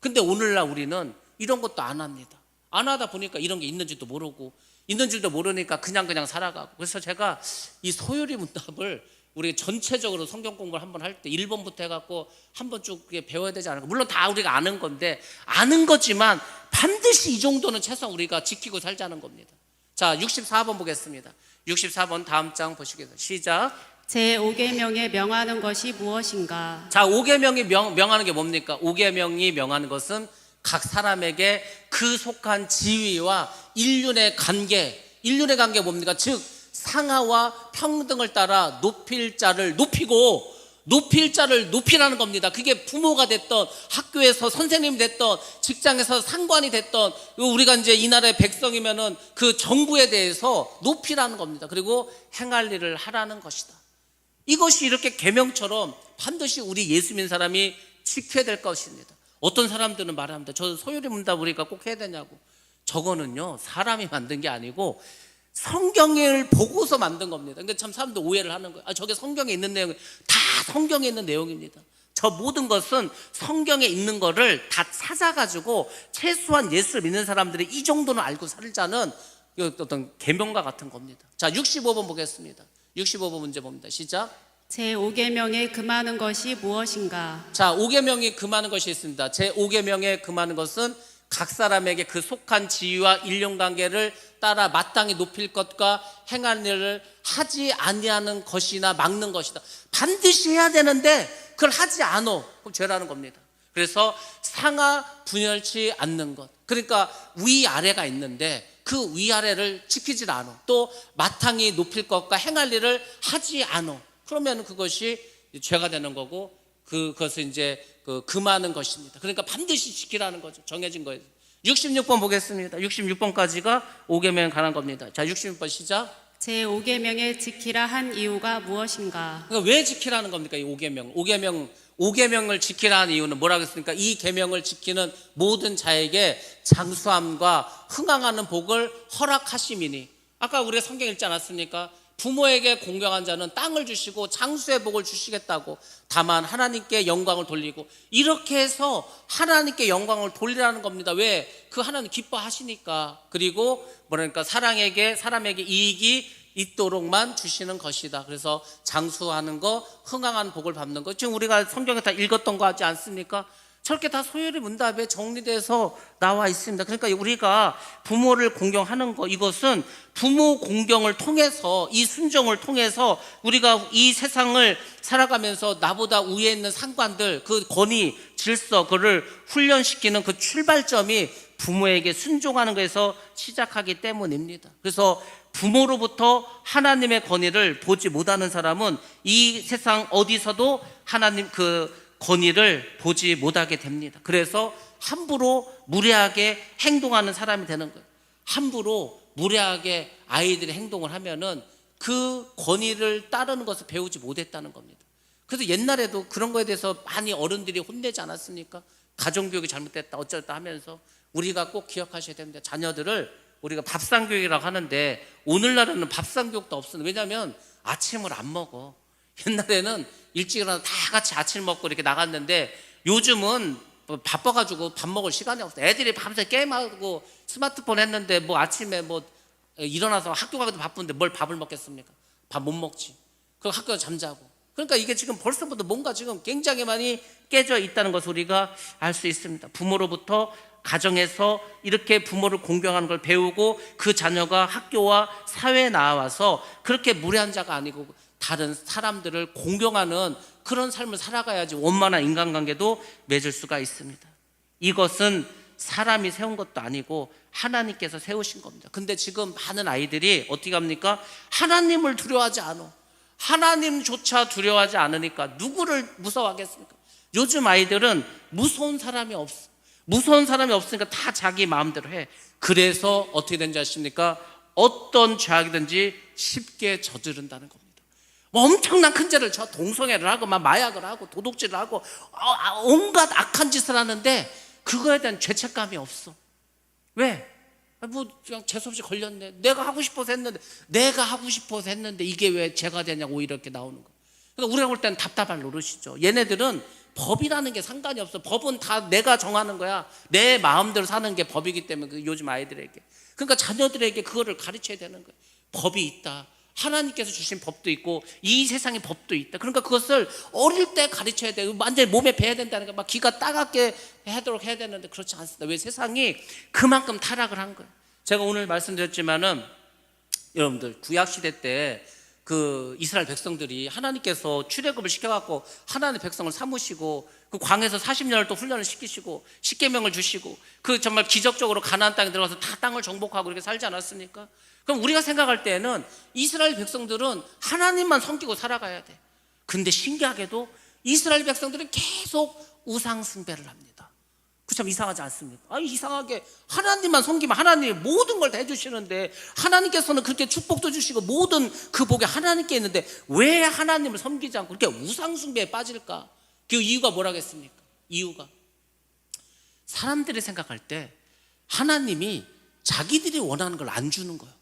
근데 오늘날 우리는 이런 것도 안 합니다. 안 하다 보니까 이런 게 있는지도 모르고 있는 줄도 모르니까 그냥 살아가고. 그래서 제가 이 소율의 문답을 우리 전체적으로 성경 공부를 한번 할 때 1번부터 해갖고 한번 쭉 배워야 되지 않을까. 물론 다 우리가 아는 건데 아는 거지만 반드시 이 정도는 최소한 우리가 지키고 살자는 겁니다. 자, 64번 보겠습니다. 64번 다음 장 보시겠습니다. 시작. 제5계명에 명하는 것이 무엇인가? 자, 5계명이 명하는 게 뭡니까? 5계명이 명하는 것은 각 사람에게 그 속한 지위와 인륜의 관계 뭡니까? 즉 상하와 평등을 따라 높일 자를 높이고 높일 자를 높이라는 겁니다. 그게 부모가 됐던 학교에서 선생님이 됐던 직장에서 상관이 됐던 우리가 이제 이 나라의 백성이면은 그 정부에 대해서 높이라는 겁니다. 그리고 행할 일을 하라는 것이다. 이것이 이렇게 계명처럼 반드시 우리 예수 믿는 사람이 지켜야 될 것입니다. 어떤 사람들은 말합니다. 저 소율의 문답 우리가 꼭 해야 되냐고. 저거는요 사람이 만든 게 아니고 성경을 보고서 만든 겁니다. 그러니까 참 사람들 오해를 하는 거예요. 저게 성경에 있는 내용, 다 성경에 있는 내용입니다. 저 모든 것은 성경에 있는 거를 다 찾아가지고 최소한 예수를 믿는 사람들이 이 정도는 알고 살자는 어떤 계명과 같은 겁니다. 자, 65번 보겠습니다. 65번 문제 봅니다. 시작. 제5계명에 금하는 것이 무엇인가? 자, 5계명이 금하는 것이 있습니다. 제5계명에 금하는 것은 각 사람에게 그 속한 지위와 인륜관계를 따라 마땅히 높일 것과 행할 일을 하지 아니하는 것이나 막는 것이다. 반드시 해야 되는데 그걸 하지 않어. 그럼 죄라는 겁니다. 그래서 상하 분열치 않는 것. 그러니까 위아래가 있는데 그 위아래를 지키질 않아. 또 마땅히 높일 것과 행할 일을 하지 않아. 그러면 그것이 죄가 되는 거고 그것을 이제 금하는 것입니다. 그러니까 반드시 지키라는 거죠. 정해진 거예요. 66번 보겠습니다. 66번까지가 5계명에 관한 겁니다. 자, 66번 시작. 제5계명에 지키라 한 이유가 무엇인가? 그러니까 왜 지키라는 겁니까? 이 5계명을 지키라 하는 이유는 뭐라고 했습니까? 이 계명을 지키는 모든 자에게 장수함과 흥황하는 복을 허락하심이니. 아까 우리가 성경 읽지 않았습니까? 부모에게 공경한 자는 땅을 주시고 장수의 복을 주시겠다고. 다만 하나님께 영광을 돌리고. 이렇게 해서 하나님께 영광을 돌리라는 겁니다. 왜? 그 하나님 기뻐하시니까. 그리고 뭐랄까 사람에게 이익이 있도록만 주시는 것이다. 그래서 장수하는 거, 흥황한 복을 받는 거, 지금 우리가 성경에 다 읽었던 거 하지 않습니까? 저렇게 다 소요리 문답에 정리돼서 나와 있습니다. 그러니까 우리가 부모를 공경하는 거, 이것은 부모 공경을 통해서, 이 순종을 통해서 우리가 이 세상을 살아가면서 나보다 위에 있는 상관들, 그 권위, 질서, 그를 훈련시키는 그 출발점이 부모에게 순종하는 것에서 시작하기 때문입니다. 그래서 부모로부터 하나님의 권위를 보지 못하는 사람은 이 세상 어디서도 하나님 그 권위를 보지 못하게 됩니다. 그래서 함부로 무례하게 행동하는 사람이 되는 거예요. 함부로 무례하게 아이들이 행동을 하면은 그 권위를 따르는 것을 배우지 못했다는 겁니다. 그래서 옛날에도 그런 거에 대해서 많이 어른들이 혼내지 않았습니까? 가정교육이 잘못됐다 어쩌다 하면서. 우리가 꼭 기억하셔야 됩니다. 자녀들을 우리가 밥상교육이라고 하는데 오늘날에는 밥상교육도 없습니다. 왜냐하면 아침을 안 먹어. 옛날에는 일찍 일어나서 다 같이 아침 먹고 이렇게 나갔는데 요즘은 바빠가지고 밥 먹을 시간이 없어. 애들이 밤새 게임하고 스마트폰 했는데 뭐 아침에 뭐 일어나서 학교 가기도 바쁜데 뭘 밥을 먹겠습니까? 밥 못 먹지. 그리고 학교에 잠자고. 그러니까 이게 지금 벌써부터 뭔가 지금 굉장히 많이 깨져 있다는 것을 우리가 알 수 있습니다. 부모로부터, 가정에서 이렇게 부모를 공경하는 걸 배우고 그 자녀가 학교와 사회에 나와서 그렇게 무례한 자가 아니고 다른 사람들을 공경하는 그런 삶을 살아가야지 원만한 인간관계도 맺을 수가 있습니다. 이것은 사람이 세운 것도 아니고 하나님께서 세우신 겁니다. 근데 지금 많은 아이들이 어떻게 합니까? 하나님을 두려워하지 않아. 하나님조차 두려워하지 않으니까 누구를 무서워하겠습니까? 요즘 아이들은 무서운 사람이 없어. 무서운 사람이 없으니까 다 자기 마음대로 해. 그래서 어떻게 되는지 아십니까? 어떤 죄악이든지 쉽게 저지른다는 겁니다. 뭐 엄청난 큰 죄를 저 동성애를 하고 막 마약을 하고 도둑질을 하고 온갖 악한 짓을 하는데 그거에 대한 죄책감이 없어. 왜? 뭐 그냥 재수없이 걸렸네. 내가 하고 싶어서 했는데 이게 왜 죄가 되냐고 오히려 이렇게 나오는 거야. 그러니까 우리가 볼 때는 답답할 노릇이죠. 얘네들은 법이라는 게 상관이 없어. 법은 다 내가 정하는 거야. 내 마음대로 사는 게 법이기 때문에 요즘 아이들에게. 그러니까 자녀들에게 그거를 가르쳐야 되는 거예요. 법이 있다. 하나님께서 주신 법도 있고 이 세상의 법도 있다. 그러니까 그것을 어릴 때 가르쳐야 돼요. 완전히 몸에 배야 된다는 거야. 막 귀가 따갑게 하도록 해야 되는데 그렇지 않습니다. 왜? 세상이 그만큼 타락을 한 거예요. 제가 오늘 말씀드렸지만은 여러분들 구약시대 때 그 이스라엘 백성들이 하나님께서 출애굽을 시켜갖고 하나님의 백성을 삼으시고 그 광에서 40년을 또 훈련을 시키시고 십계명을 주시고 그 정말 기적적으로 가나안 땅에 들어가서 다 땅을 정복하고 이렇게 살지 않았습니까? 그럼 우리가 생각할 때는 이스라엘 백성들은 하나님만 섬기고 살아가야 돼. 근데 신기하게도 이스라엘 백성들은 계속 우상 숭배를 합니다. 그 참 이상하지 않습니까? 아니 이상하게 하나님만 섬기면 하나님이 모든 걸 다 해주시는데 하나님께서는 그렇게 축복도 주시고 모든 그 복이 하나님께 있는데 왜 하나님을 섬기지 않고 그렇게 우상 숭배에 빠질까? 그 이유가 뭐라겠습니까? 이유가 사람들이 생각할 때 하나님이 자기들이 원하는 걸 안 주는 거예요.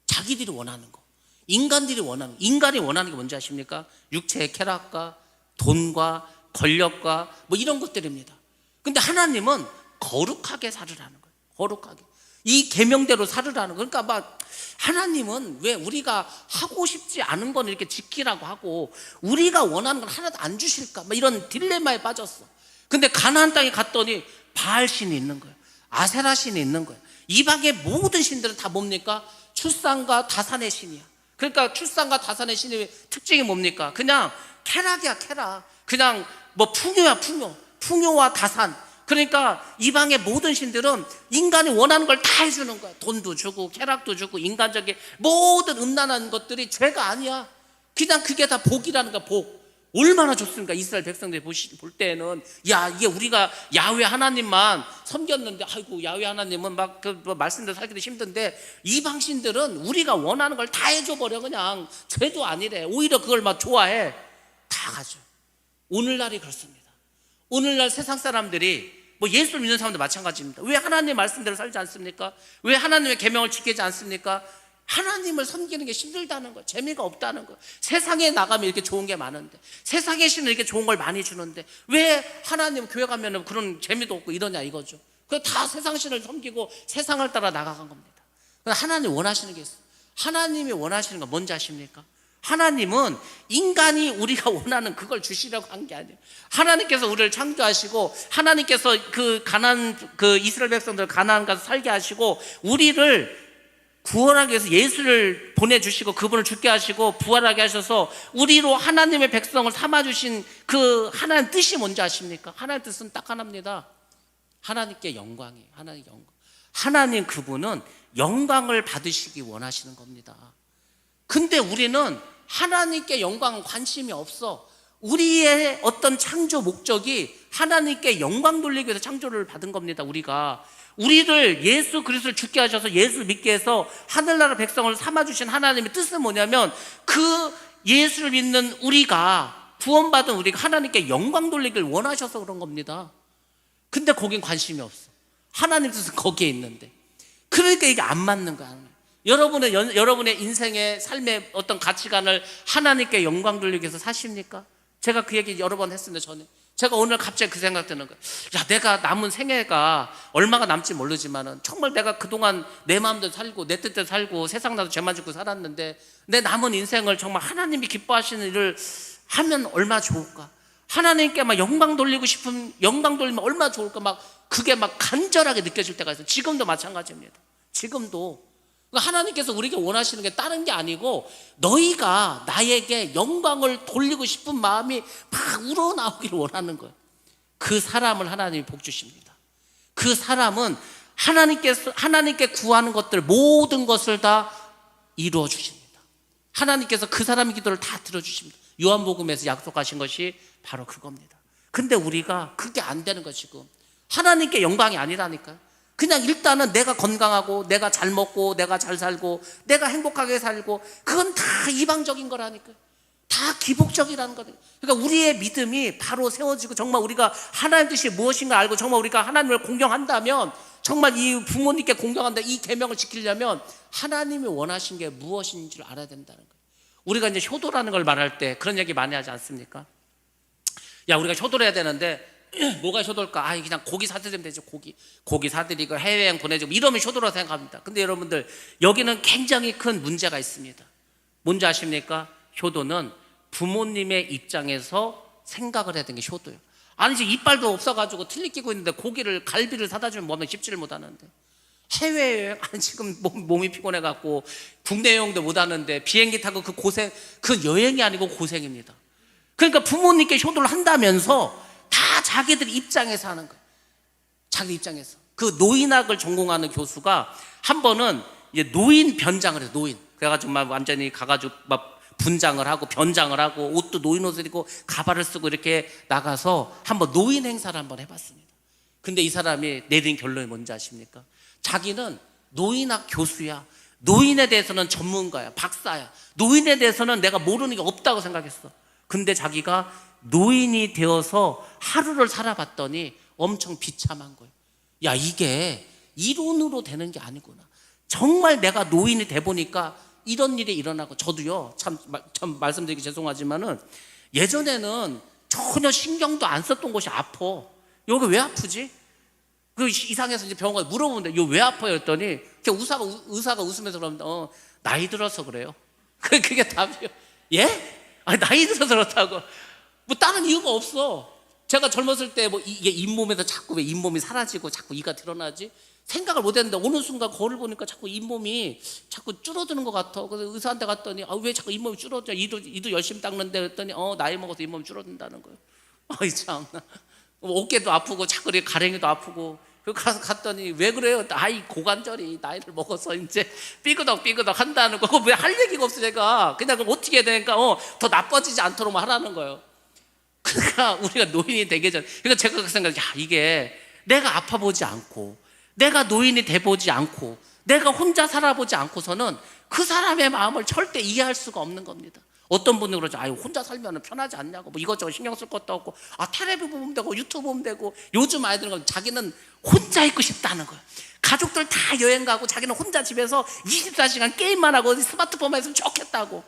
자기들이 원하는 거, 인간이 원하는 게 뭔지 아십니까? 육체의 쾌락과 돈과 권력과 뭐 이런 것들입니다. 근데 하나님은 거룩하게 살으라는 거예요. 거룩하게. 이 계명대로 살으라는 거예요. 그러니까 막 하나님은 왜 우리가 하고 싶지 않은 건 이렇게 지키라고 하고 우리가 원하는 건 하나도 안 주실까? 막 이런 딜레마에 빠졌어. 근데 가나안 땅에 갔더니 바알 신이 있는 거예요. 아세라 신이 있는 거예요. 이방의 모든 신들은 다 뭡니까? 출산과 다산의 신이야. 그러니까 출산과 다산의 신의 특징이 뭡니까? 그냥 쾌락이야, 쾌락. 그냥 뭐 풍요야, 풍요와 다산. 그러니까 이방의 모든 신들은 인간이 원하는 걸 다 해주는 거야. 돈도 주고 쾌락도 주고 인간적인 모든 음란한 것들이 죄가 아니야. 그냥 그게 다 복이라는 거야. 복. 얼마나 좋습니까? 이스라엘 백성들이 볼 때는 야 이게 우리가 야훼 하나님만 섬겼는데 아이고 야훼 하나님은 막 그 말씀대로 살기도 힘든데 이방 신들은 우리가 원하는 걸 다 해줘버려. 그냥 죄도 아니래. 오히려 그걸 막 좋아해. 다 가져. 오늘날이 그렇습니다. 오늘날 세상 사람들이 뭐 예수를 믿는 사람도 마찬가지입니다. 왜 하나님의 말씀대로 살지 않습니까? 왜 하나님의 계명을 지키지 않습니까? 하나님을 섬기는 게 힘들다는 거예요. 재미가 없다는 거예요. 세상에 나가면 이렇게 좋은 게 많은데 세상의 신은 이렇게 좋은 걸 많이 주는데 왜 하나님 교회 가면 그런 재미도 없고 이러냐 이거죠. 그 다 세상 신을 섬기고 세상을 따라 나가간 겁니다. 하나님 원하시는 게 있어요. 하나님이 원하시는 건 뭔지 아십니까? 하나님은 인간이 우리가 원하는 그걸 주시려고 한 게 아니에요. 하나님께서 우리를 창조하시고 하나님께서 그 이스라엘 백성들 가나안 가서 살게 하시고 우리를 구원하기 위해서 예수를 보내주시고 그분을 죽게 하시고 부활하게 하셔서 우리로 하나님의 백성을 삼아주신 그 하나님 뜻이 뭔지 아십니까? 하나님 뜻은 딱 하나입니다. 하나님께 영광이에요. 하나님 영광. 하나님 그분은 영광을 받으시기 원하시는 겁니다. 근데 우리는 하나님께 영광은 관심이 없어. 우리의 어떤 창조 목적이 하나님께 영광 돌리기 위해서 창조를 받은 겁니다. 우리를 예수 그리스도를 죽게 하셔서 예수를 믿게 해서 하늘나라 백성을 삼아주신 하나님의 뜻은 뭐냐면 그 예수를 믿는 우리가 구원받은 우리가 하나님께 영광 돌리기를 원하셔서 그런 겁니다. 근데 거긴 관심이 없어. 하나님 뜻은 거기에 있는데. 그러니까 이게 안 맞는 거야. 여러분의 인생의 삶의 어떤 가치관을 하나님께 영광 돌리기 위해서 사십니까? 제가 그 얘기 여러 번 했습니다. 전에 제가 오늘 갑자기 그 생각 드는 거예요. 야, 내가 남은 생애가 얼마가 남지 모르지만은 정말 내가 그동안 내 마음대로 살고 내 뜻대로 살고 세상 나도 죄만 짓고 살았는데 내 남은 인생을 정말 하나님이 기뻐하시는 일을 하면 얼마나 좋을까? 하나님께 막 영광 돌리고 싶은, 영광 돌리면 얼마나 좋을까? 막 그게 막 간절하게 느껴질 때가 있어요. 지금도 마찬가지입니다. 지금도 하나님께서 우리에게 원하시는 게 다른 게 아니고 너희가 나에게 영광을 돌리고 싶은 마음이 막 우러나오기를 원하는 거예요. 그 사람을 하나님이 복 주십니다. 그 사람은 하나님께 구하는 것들 모든 것을 다 이루어 주십니다. 하나님께서 그 사람의 기도를 다 들어주십니다. 요한복음에서 약속하신 것이 바로 그겁니다. 근데 우리가 그게 안 되는 거 지금. 하나님께 영광이 아니라니까요. 그냥 일단은 내가 건강하고 내가 잘 먹고 내가 잘 살고 내가 행복하게 살고 그건 다 이방적인 거라니까요. 다 기복적이라는 거예요. 그러니까 우리의 믿음이 바로 세워지고 정말 우리가 하나님 뜻이 무엇인가 알고 정말 우리가 하나님을 공경한다면 정말 이 부모님께 공경한다 이 계명을 지키려면 하나님이 원하신 게 무엇인지를 알아야 된다는 거예요. 우리가 이제 효도라는 걸 말할 때 그런 얘기 많이 하지 않습니까? 야, 우리가 효도를 해야 되는데 뭐가 효도일까? 그냥 고기 사드리면 되죠. 고기 사드리고 해외여행 보내주고 이러면 효도라고 생각합니다. 근데 여러분들 여기는 굉장히 큰 문제가 있습니다. 뭔지 아십니까? 효도는 부모님의 입장에서 생각을 해야 되는 게 효도예요. 아니지 이빨도 없어가지고 틀니 끼고 있는데 갈비를 사다 주면 몸에 씹지를 못하는데 해외여행 지금 몸이 피곤해갖고 국내 여행도 못하는데 비행기 타고 그 고생 그 여행이 아니고 고생입니다. 그러니까 부모님께 효도를 한다면서 다 자기들 입장에서 하는 거예요. 자기 입장에서. 그 노인학을 전공하는 교수가 한 번은 이제 노인 변장을 해요. 노인. 그래가지고 막 완전히 가가지고 막 분장을 하고 변장을 하고 옷도 노인 옷을 입고 가발을 쓰고 이렇게 나가서 한번 노인 행사를 한번 해봤습니다. 근데 이 사람이 내린 결론이 뭔지 아십니까? 자기는 노인학 교수야. 노인에 대해서는 전문가야. 박사야. 노인에 대해서는 내가 모르는 게 없다고 생각했어. 근데 자기가 노인이 되어서 하루를 살아봤더니 엄청 비참한 거예요. 야, 이게 이론으로 되는 게 아니구나. 정말 내가 노인이 돼 보니까 이런 일이 일어나고 저도요. 참 말씀드리기 죄송하지만은 예전에는 전혀 신경도 안 썼던 곳이 아파. 여기 왜 아프지? 그 이상해서 이제 병원에 물어보는데 이거 왜 아파요? 했더니 의사가 웃으면서 그러는데 나이 들어서 그래요. 그게 답이에요. 예? 나이 들어서 그렇다고. 뭐 다른 이유가 없어. 제가 젊었을 때 뭐 이게 잇몸에서 자꾸 왜 잇몸이 사라지고 자꾸 이가 드러나지? 생각을 못 했는데 어느 순간 거울 보니까 자꾸 잇몸이 자꾸 줄어드는 것 같아. 그래서 의사한테 갔더니 왜 자꾸 잇몸이 줄어져? 이도 열심히 닦는데 그랬더니 나이 먹어서 잇몸이 줄어든다는 거예요. 참나. 어깨도 아프고 자꾸 이렇게 가랭이도 아프고. 그래서 갔더니 왜 그래요? 고관절이 나이를 먹어서 이제 삐그덕 한다는 거. 왜 할 얘기가 없어 제가. 그냥 그럼 어떻게 해야 되니까 더 나빠지지 않도록 하라는 거예요. 그러니까 우리가 노인이 되기 전 그러니까 제가 그 생각 이게 내가 아파 보지 않고 내가 노인이 돼 보지 않고 내가 혼자 살아보지 않고서는 그 사람의 마음을 절대 이해할 수가 없는 겁니다. 어떤 분은 그러죠. 혼자 살면 편하지 않냐고 뭐 이것저것 신경 쓸 것도 없고 텔레비 보면 되고 유튜브 보면 되고 요즘 아이들은 자기는 혼자 있고 싶다는 거예요. 가족들 다 여행 가고 자기는 혼자 집에서 24시간 게임만 하고 스마트폰만 있으면 좋겠다고.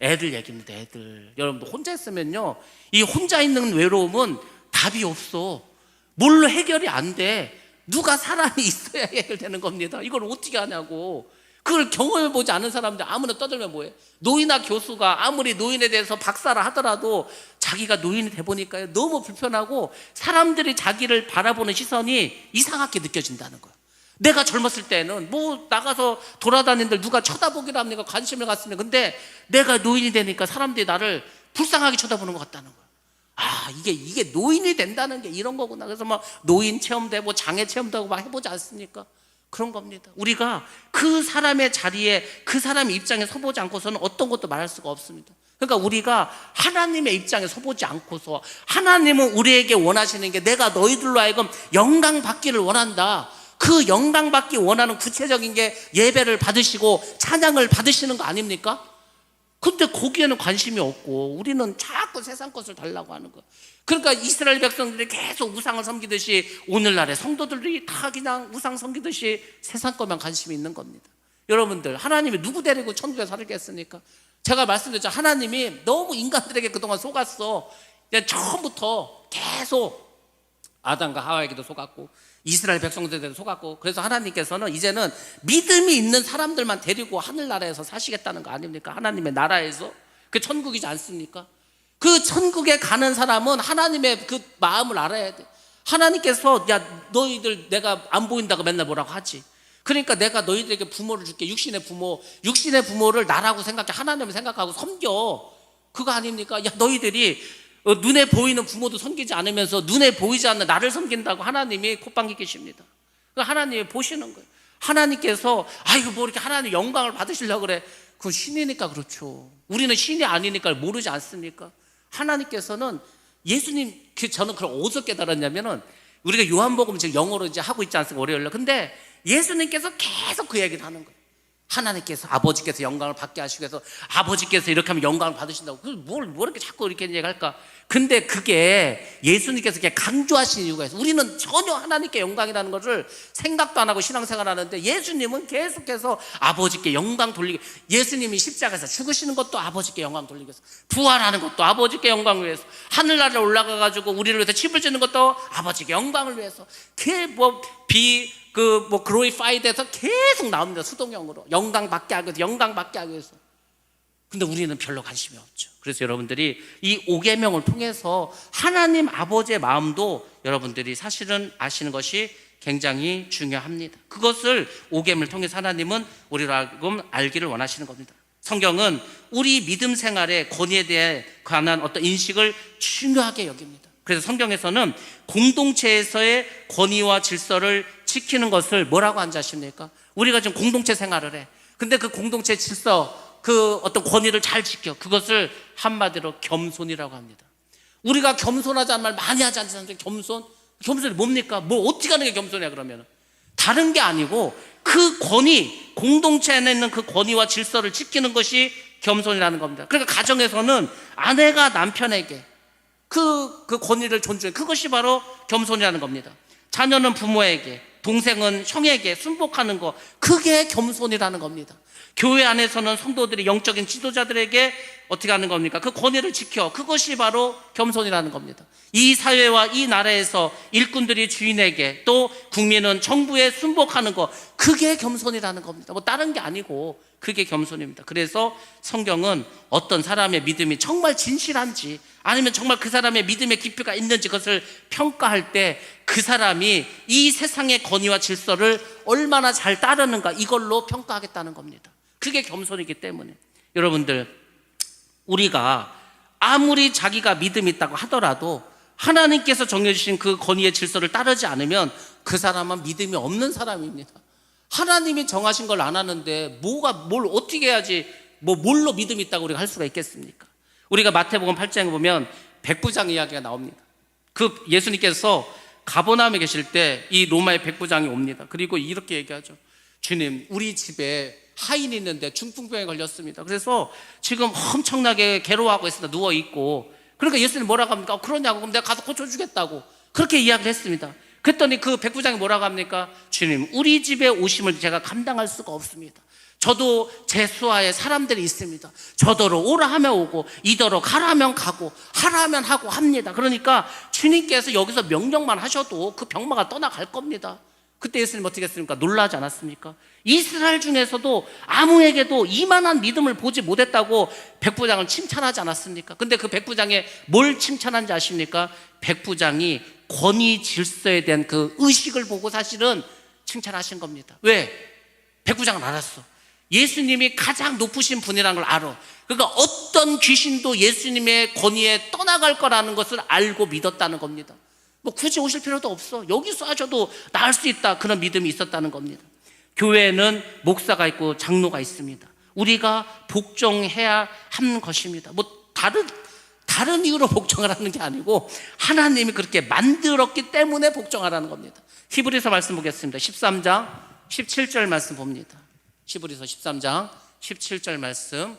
애들 얘기입니다. 애들. 여러분들 혼자 있으면요 이 혼자 있는 외로움은 답이 없어. 뭘로 해결이 안 돼. 누가 사람이 있어야 해결되는 겁니다. 이걸 어떻게 하냐고. 그걸 경험해보지 않은 사람들 아무나 떠들면 뭐해? 노인학 교수가 아무리 노인에 대해서 박사라 하더라도 자기가 노인이 돼보니까 너무 불편하고 사람들이 자기를 바라보는 시선이 이상하게 느껴진다는 거야. 내가 젊었을 때는 뭐 나가서 돌아다니는데 누가 쳐다보기를 합니까? 관심을 갖습니다. 근데 내가 노인이 되니까 사람들이 나를 불쌍하게 쳐다보는 것 같다는 거야. 아, 이게 노인이 된다는 게 이런 거구나. 그래서 막 노인 체험도 해보고 장애 체험도 하고 막 해보지 않습니까? 그런 겁니다. 우리가 그 사람의 자리에 그 사람의 입장에 서보지 않고서는 어떤 것도 말할 수가 없습니다. 그러니까 우리가 하나님의 입장에 서보지 않고서 하나님은 우리에게 원하시는 게 내가 너희들로 하여금 영광 받기를 원한다. 그 영광 받기 원하는 구체적인 게 예배를 받으시고 찬양을 받으시는 거 아닙니까? 근데 거기에는 관심이 없고 우리는 자꾸 세상 것을 달라고 하는 거야. 그러니까 이스라엘 백성들이 계속 우상을 섬기듯이 오늘날의 성도들이 다 그냥 우상 섬기듯이 세상 것만 관심이 있는 겁니다. 여러분들, 하나님이 누구 데리고 천국에 살겠습니까? 제가 말씀드렸죠. 하나님이 너무 인간들에게 그동안 속았어. 그냥 처음부터 계속 아담과 하와에게도 속았고 이스라엘 백성들에게도 속았고, 그래서 하나님께서는 이제는 믿음이 있는 사람들만 데리고 하늘나라에서 사시겠다는 거 아닙니까? 하나님의 나라에서. 그 천국이지 않습니까? 그 천국에 가는 사람은 하나님의 그 마음을 알아야 돼. 하나님께서 야 너희들 내가 안 보인다고 맨날 뭐라고 하지. 그러니까 내가 너희들에게 부모를 줄게. 육신의 부모를 나라고 생각해. 하나님을 생각하고 섬겨. 그거 아닙니까? 야 너희들이 눈에 보이는 부모도 섬기지 않으면서 눈에 보이지 않는 나를 섬긴다고 하나님이 콧방귀 뀌십니다. 하나님이 보시는 거예요. 하나님께서 아이고 뭐 이렇게 하나님 영광을 받으시려고 그래. 그건 신이니까 그렇죠. 우리는 신이 아니니까 모르지 않습니까? 하나님께서는 예수님, 저는 그걸 어디서 깨달았냐면은 우리가 요한복음 지금 영어로 이제 하고 있지 않습니까? 월요일날. 근데 예수님께서 계속 그 얘기를 하는 거예요. 하나님께서 아버지께서 영광을 받게 하시고 해서 아버지께서 이렇게 하면 영광을 받으신다고. 뭘 이렇게 자꾸 이렇게 얘기할까? 근데 그게 예수님께서 이렇게 강조하신 이유가 있어요. 우리는 전혀 하나님께 영광이라는 것을 생각도 안 하고 신앙생활 하는데 예수님은 계속해서 아버지께 영광 돌리기. 예수님이 십자가에서 죽으시는 것도 아버지께 영광 돌리기 위해서, 부활하는 것도 아버지께 영광을 위해서, 하늘나라에 올라가가지고 우리를 위해서 칩을 주는 것도 아버지께 영광을 위해서, 글로리파이드에서 계속 나옵니다. 수동형으로 영광 받게 하기 위해서, 영광 받게 하기 위해서. 근데 우리는 별로 관심이 없죠. 그래서 여러분들이 이 오계명을 통해서 하나님 아버지의 마음도 여러분들이 사실은 아시는 것이 굉장히 중요합니다. 그것을 오계명을 통해서 하나님은 우리로 하여금 알기를 원하시는 겁니다. 성경은 우리 믿음 생활의 권위에 대해 관한 어떤 인식을 중요하게 여깁니다. 그래서 성경에서는 공동체에서의 권위와 질서를 지키는 것을 뭐라고 한지 아십니까? 우리가 지금 공동체 생활을 해. 근데 그 공동체 질서, 그 어떤 권위를 잘 지켜. 그것을 한마디로 겸손이라고 합니다. 우리가 겸손하자는 말 많이 하지 않습니까? 겸손이 뭡니까? 뭐 어떻게 하는 게 겸손이야 그러면? 다른 게 아니고 그 권위, 공동체 안에 있는 그 권위와 질서를 지키는 것이 겸손이라는 겁니다. 그러니까 가정에서는 아내가 남편에게 그 권위를 존중해. 그것이 바로 겸손이라는 겁니다. 자녀는 부모에게, 동생은 형에게 순복하는 것, 그게 겸손이라는 겁니다. 교회 안에서는 성도들이 영적인 지도자들에게 어떻게 하는 겁니까? 그 권위를 지켜. 그것이 바로 겸손이라는 겁니다. 이 사회와 이 나라에서 일꾼들이 주인에게, 또 국민은 정부에 순복하는 것, 그게 겸손이라는 겁니다. 뭐 다른 게 아니고 그게 겸손입니다. 그래서 성경은 어떤 사람의 믿음이 정말 진실한지, 아니면 정말 그 사람의 믿음의 깊이가 있는지 그것을 평가할 때 그 사람이 이 세상의 권위와 질서를 얼마나 잘 따르는가, 이걸로 평가하겠다는 겁니다. 그게 겸손이기 때문에 여러분들, 우리가 아무리 자기가 믿음이 있다고 하더라도 하나님께서 정해주신 그 권위의 질서를 따르지 않으면 그 사람은 믿음이 없는 사람입니다. 하나님이 정하신 걸 안 하는데 뭘 어떻게 해야지 뭘로 믿음이 있다고 우리가 할 수가 있겠습니까? 우리가 마태복음 8장에 보면 백부장 이야기가 나옵니다. 그 예수님께서 가버나움에 계실 때 이 로마의 백부장이 옵니다. 그리고 이렇게 얘기하죠. 주님, 우리 집에 하인이 있는데 중풍병에 걸렸습니다. 그래서 지금 엄청나게 괴로워하고 있습니다. 누워있고. 그러니까 예수님 뭐라고 합니까? 그러냐고. 그럼 내가 가서 고쳐주겠다고 그렇게 이야기를 했습니다. 그랬더니 그 백부장이 뭐라고 합니까? 주님, 우리 집에 오심을 제가 감당할 수가 없습니다. 저도 제 수하에 사람들이 있습니다. 저더러 오라 하면 오고 이더러 가라 하면 가고 하라 하면 하고 합니다. 그러니까 주님께서 여기서 명령만 하셔도 그 병마가 떠나갈 겁니다. 그때 예수님 어떻게 했습니까? 놀라지 않았습니까? 이스라엘 중에서도 아무에게도 이만한 믿음을 보지 못했다고 백부장을 칭찬하지 않았습니까? 근데 그 백부장에 뭘 칭찬한지 아십니까? 백부장이 권위 질서에 대한 그 의식을 보고 사실은 칭찬하신 겁니다. 왜? 백부장은 알았어. 예수님이 가장 높으신 분이라는 걸 알아. 그러니까 어떤 귀신도 예수님의 권위에 떠나갈 거라는 것을 알고 믿었다는 겁니다. 뭐 굳이 오실 필요도 없어. 여기서 하셔도 나을 수 있다. 그런 믿음이 있었다는 겁니다. 교회에는 목사가 있고 장로가 있습니다. 우리가 복종해야 하는 것입니다. 뭐 다른 이유로 복종하라는 게 아니고 하나님이 그렇게 만들었기 때문에 복종하라는 겁니다. 히브리서 말씀 보겠습니다. 13장 17절 말씀 봅니다. 히브리서 13장 17절 말씀.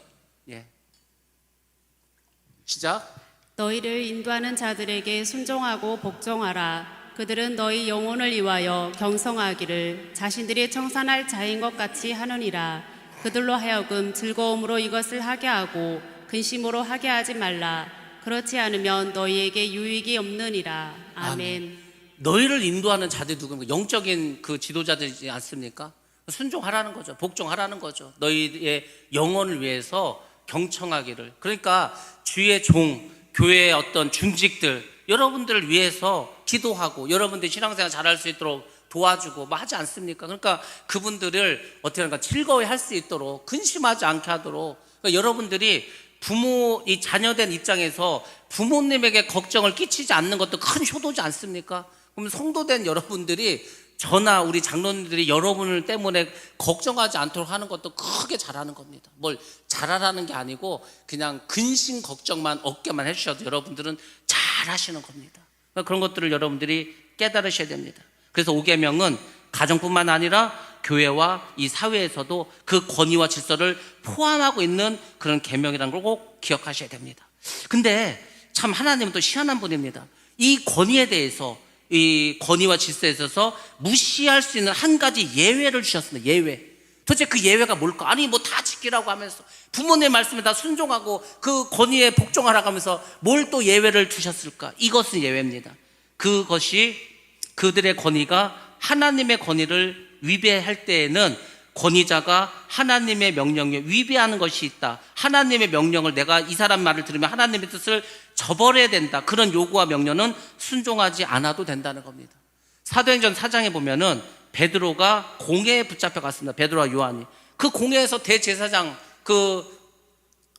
시작. 너희를 인도하는 자들에게 순종하고 복종하라. 그들은 너희 영혼을 위하여 경성하기를 자신들이 청산할 자인 것 같이 하느니라. 그들로 하여금 즐거움으로 이것을 하게 하고 근심으로 하게 하지 말라. 그렇지 않으면 너희에게 유익이 없느니라. 아멘. 너희를 인도하는 자들이 누구입니까? 영적인 그 지도자들이지 않습니까? 순종하라는 거죠. 복종하라는 거죠. 너희의 영혼을 위해서 경청하기를. 그러니까 주의 종, 교회의 어떤 중직들, 여러분들을 위해서 기도하고 여러분들이 신앙생활 잘할 수 있도록 도와주고 뭐 하지 않습니까? 그러니까 그분들을 어떻게 하는가 즐거워해 할 수 있도록, 근심하지 않게 하도록. 그러니까 여러분들이 부모, 이 자녀된 입장에서 부모님에게 걱정을 끼치지 않는 것도 큰 효도지 않습니까? 그럼 성도된 여러분들이, 저나 우리 장로님들이 여러분을 때문에 걱정하지 않도록 하는 것도 크게 잘하는 겁니다. 뭘 잘하라는 게 아니고 그냥 근심 걱정만 어깨만 해주셔도 여러분들은 잘하시는 겁니다. 그런 것들을 여러분들이 깨달으셔야 됩니다. 그래서 5계명은 가정뿐만 아니라 교회와 이 사회에서도 그 권위와 질서를 포함하고 있는 그런 계명이라는 걸 꼭 기억하셔야 됩니다. 근데 참 하나님은 또 희한한 분입니다. 이 권위에 대해서, 이 권위와 질서에 있어서 무시할 수 있는 한 가지 예외를 주셨습니다. 예외. 도대체 그 예외가 뭘까? 아니 뭐 다 지키라고 하면서 부모님 말씀에 다 순종하고 그 권위에 복종하라고 하면서 뭘 또 예외를 두셨을까? 이것은 예외입니다. 그것이 그들의 권위가 하나님의 권위를 위배할 때에는 권위자가 하나님의 명령에 위배하는 것이 있다. 하나님의 명령을, 내가 이 사람 말을 들으면 하나님의 뜻을 저버려야 된다. 그런 요구와 명령은 순종하지 않아도 된다는 겁니다. 사도행전 4장에 보면은 베드로가 공회에 붙잡혀 갔습니다. 베드로와 요한이. 그 공회에서 대제사장 그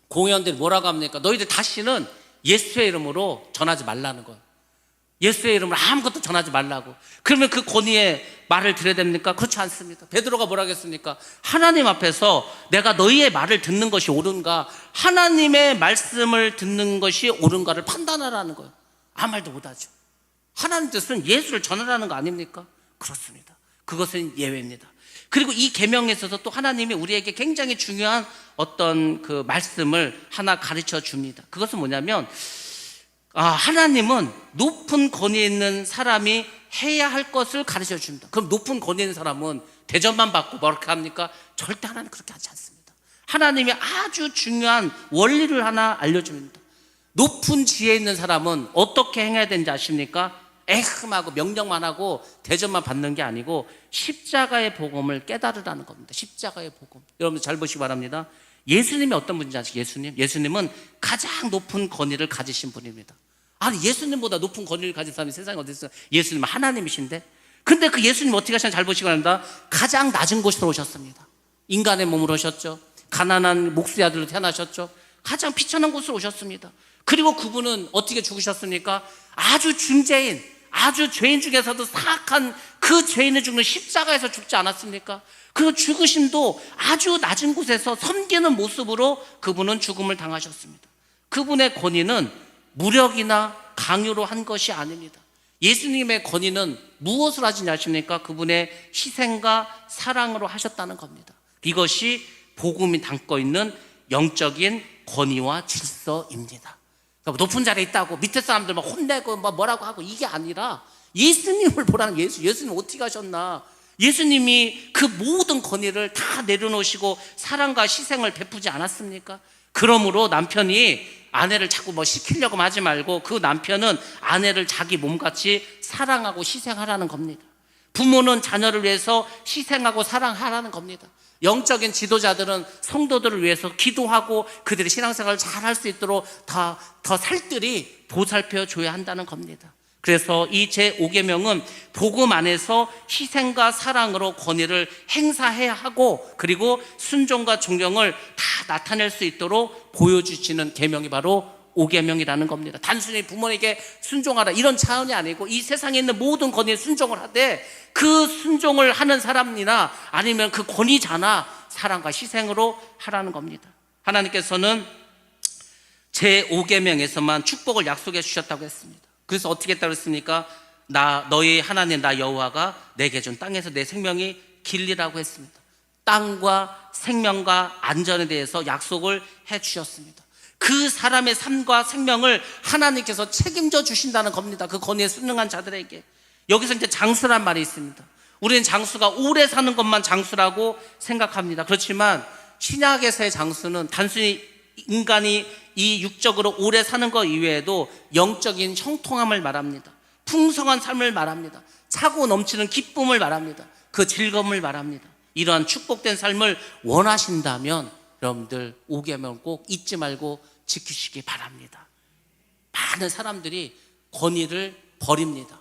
공회원들이 뭐라고 합니까? 너희들 다시는 예수의 이름으로 전하지 말라는 거예요. 예수의 이름으로 아무것도 전하지 말라고. 그러면 그 권위의 말을 들어야 됩니까? 그렇지 않습니다. 베드로가 뭐라고 했습니까? 하나님 앞에서 내가 너희의 말을 듣는 것이 옳은가, 하나님의 말씀을 듣는 것이 옳은가를 판단하라는 거예요. 아무 말도 못하죠. 하나님 뜻은 예수를 전하라는 거 아닙니까? 그렇습니다. 그것은 예외입니다. 그리고 이 계명에 있어서 또 하나님이 우리에게 굉장히 중요한 어떤 그 말씀을 하나 가르쳐 줍니다. 그것은 뭐냐면, 하나님은 높은 권위에 있는 사람이 해야 할 것을 가르쳐 줍니다. 그럼 높은 권위에 있는 사람은 대접만 받고 뭐렇게 합니까? 절대 하나님 그렇게 하지 않습니다. 하나님이 아주 중요한 원리를 하나 알려줍니다. 높은 지혜에 있는 사람은 어떻게 행해야 되는지 아십니까? 에흠하고 명령만 하고 대접만 받는 게 아니고 십자가의 복음을 깨달으라는 겁니다. 십자가의 복음. 여러분들 잘 보시기 바랍니다. 예수님이 어떤 분인지 아시죠? 예수님은 가장 높은 권위를 가지신 분입니다. 아니 예수님보다 높은 권위를 가진 사람이 세상에 어디 있어요? 예수님은 하나님이신데, 근데 그 예수님 어떻게 하시는지 잘 보시기 바랍니다. 가장 낮은 곳으로 오셨습니다. 인간의 몸으로 오셨죠. 가난한 목수의 아들로 태어나셨죠. 가장 비천한 곳으로 오셨습니다. 그리고 그분은 어떻게 죽으셨습니까? 아주 중죄인, 아주 죄인 중에서도 사악한 그 죄인을 죽는 십자가에서 죽지 않았습니까? 그 죽으심도 아주 낮은 곳에서 섬기는 모습으로 그분은 죽음을 당하셨습니다. 그분의 권위는 무력이나 강요로 한 것이 아닙니다. 예수님의 권위는 무엇을 하시냐 아십니까? 그분의 희생과 사랑으로 하셨다는 겁니다. 이것이 복음이 담고 있는 영적인 권위와 질서입니다. 그러니까 높은 자리에 있다고 밑에 사람들 막 혼내고 뭐라고 하고 이게 아니라 예수님을 보라는, 예수님 어떻게 하셨나? 예수님이 그 모든 권위를 다 내려놓으시고 사랑과 희생을 베푸지 않았습니까? 그러므로 남편이 아내를 자꾸 뭐 시키려고 하지 말고 그 남편은 아내를 자기 몸같이 사랑하고 희생하라는 겁니다. 부모는 자녀를 위해서 희생하고 사랑하라는 겁니다. 영적인 지도자들은 성도들을 위해서 기도하고 그들이 신앙생활을 잘 할 수 있도록 더 살뜰히 보살펴 줘야 한다는 겁니다. 그래서 이 제5계명은 복음 안에서 희생과 사랑으로 권위를 행사해야 하고, 그리고 순종과 존경을 다 나타낼 수 있도록 보여주시는 계명이 바로 5계명이라는 겁니다. 단순히 부모에게 순종하라 이런 차원이 아니고, 이 세상에 있는 모든 권위에 순종을 하되 그 순종을 하는 사람이나 아니면 그 권위자나 사랑과 희생으로 하라는 겁니다. 하나님께서는 제5계명에서만 축복을 약속해 주셨다고 했습니다. 그래서 어떻게 했다고 했습니까? 너희 하나님 나 여호와가 내게 준 땅에서 내 생명이 길리라고 했습니다. 땅과 생명과 안전에 대해서 약속을 해 주셨습니다. 그 사람의 삶과 생명을 하나님께서 책임져 주신다는 겁니다. 그 권위에 순응한 자들에게. 여기서 이제 장수란 말이 있습니다. 우리는 장수가 오래 사는 것만 장수라고 생각합니다. 그렇지만 신약에서의 장수는 단순히 인간이 이 육적으로 오래 사는 것 이외에도 영적인 형통함을 말합니다. 풍성한 삶을 말합니다. 차고 넘치는 기쁨을 말합니다. 그 즐거움을 말합니다. 이러한 축복된 삶을 원하신다면 여러분들 5계명을 꼭 잊지 말고 지키시기 바랍니다. 많은 사람들이 권위를 버립니다.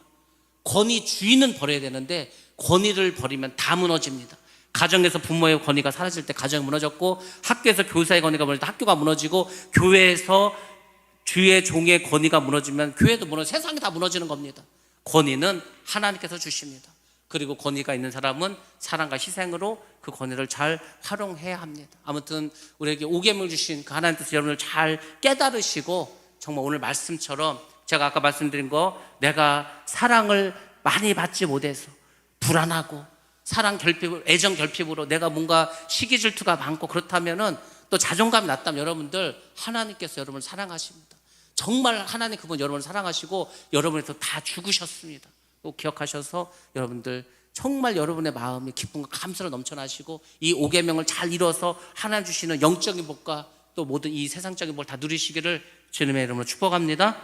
권위 주인은 버려야 되는데 권위를 버리면 다 무너집니다. 가정에서 부모의 권위가 사라질 때 가정이 무너졌고, 학교에서 교사의 권위가 무너질 때 학교가 무너지고, 교회에서 주의 종의 권위가 무너지면 교회도 무너지고 세상이 다 무너지는 겁니다. 권위는 하나님께서 주십니다. 그리고 권위가 있는 사람은 사랑과 희생으로 그 권위를 잘 활용해야 합니다. 아무튼 우리에게 5계명을 주신 그 하나님 뜻을 여러분들 잘 깨달으시고, 정말 오늘 말씀처럼 제가 아까 말씀드린 거, 내가 사랑을 많이 받지 못해서 불안하고 사랑 결핍, 애정 결핍으로 내가 뭔가 시기 질투가 많고 그렇다면은, 또 자존감이 낮다면 여러분들 하나님께서 여러분을 사랑하십니다. 정말 하나님 그분 여러분을 사랑하시고 여러분에서 다 죽으셨습니다. 꼭 기억하셔서 여러분들 정말 여러분의 마음이 기쁨과 감사로 넘쳐나시고 이 5계명을 잘 이뤄서 하나님 주시는 영적인 복과 또 모든 이 세상적인 복 다 누리시기를 주님의 이름으로 축복합니다.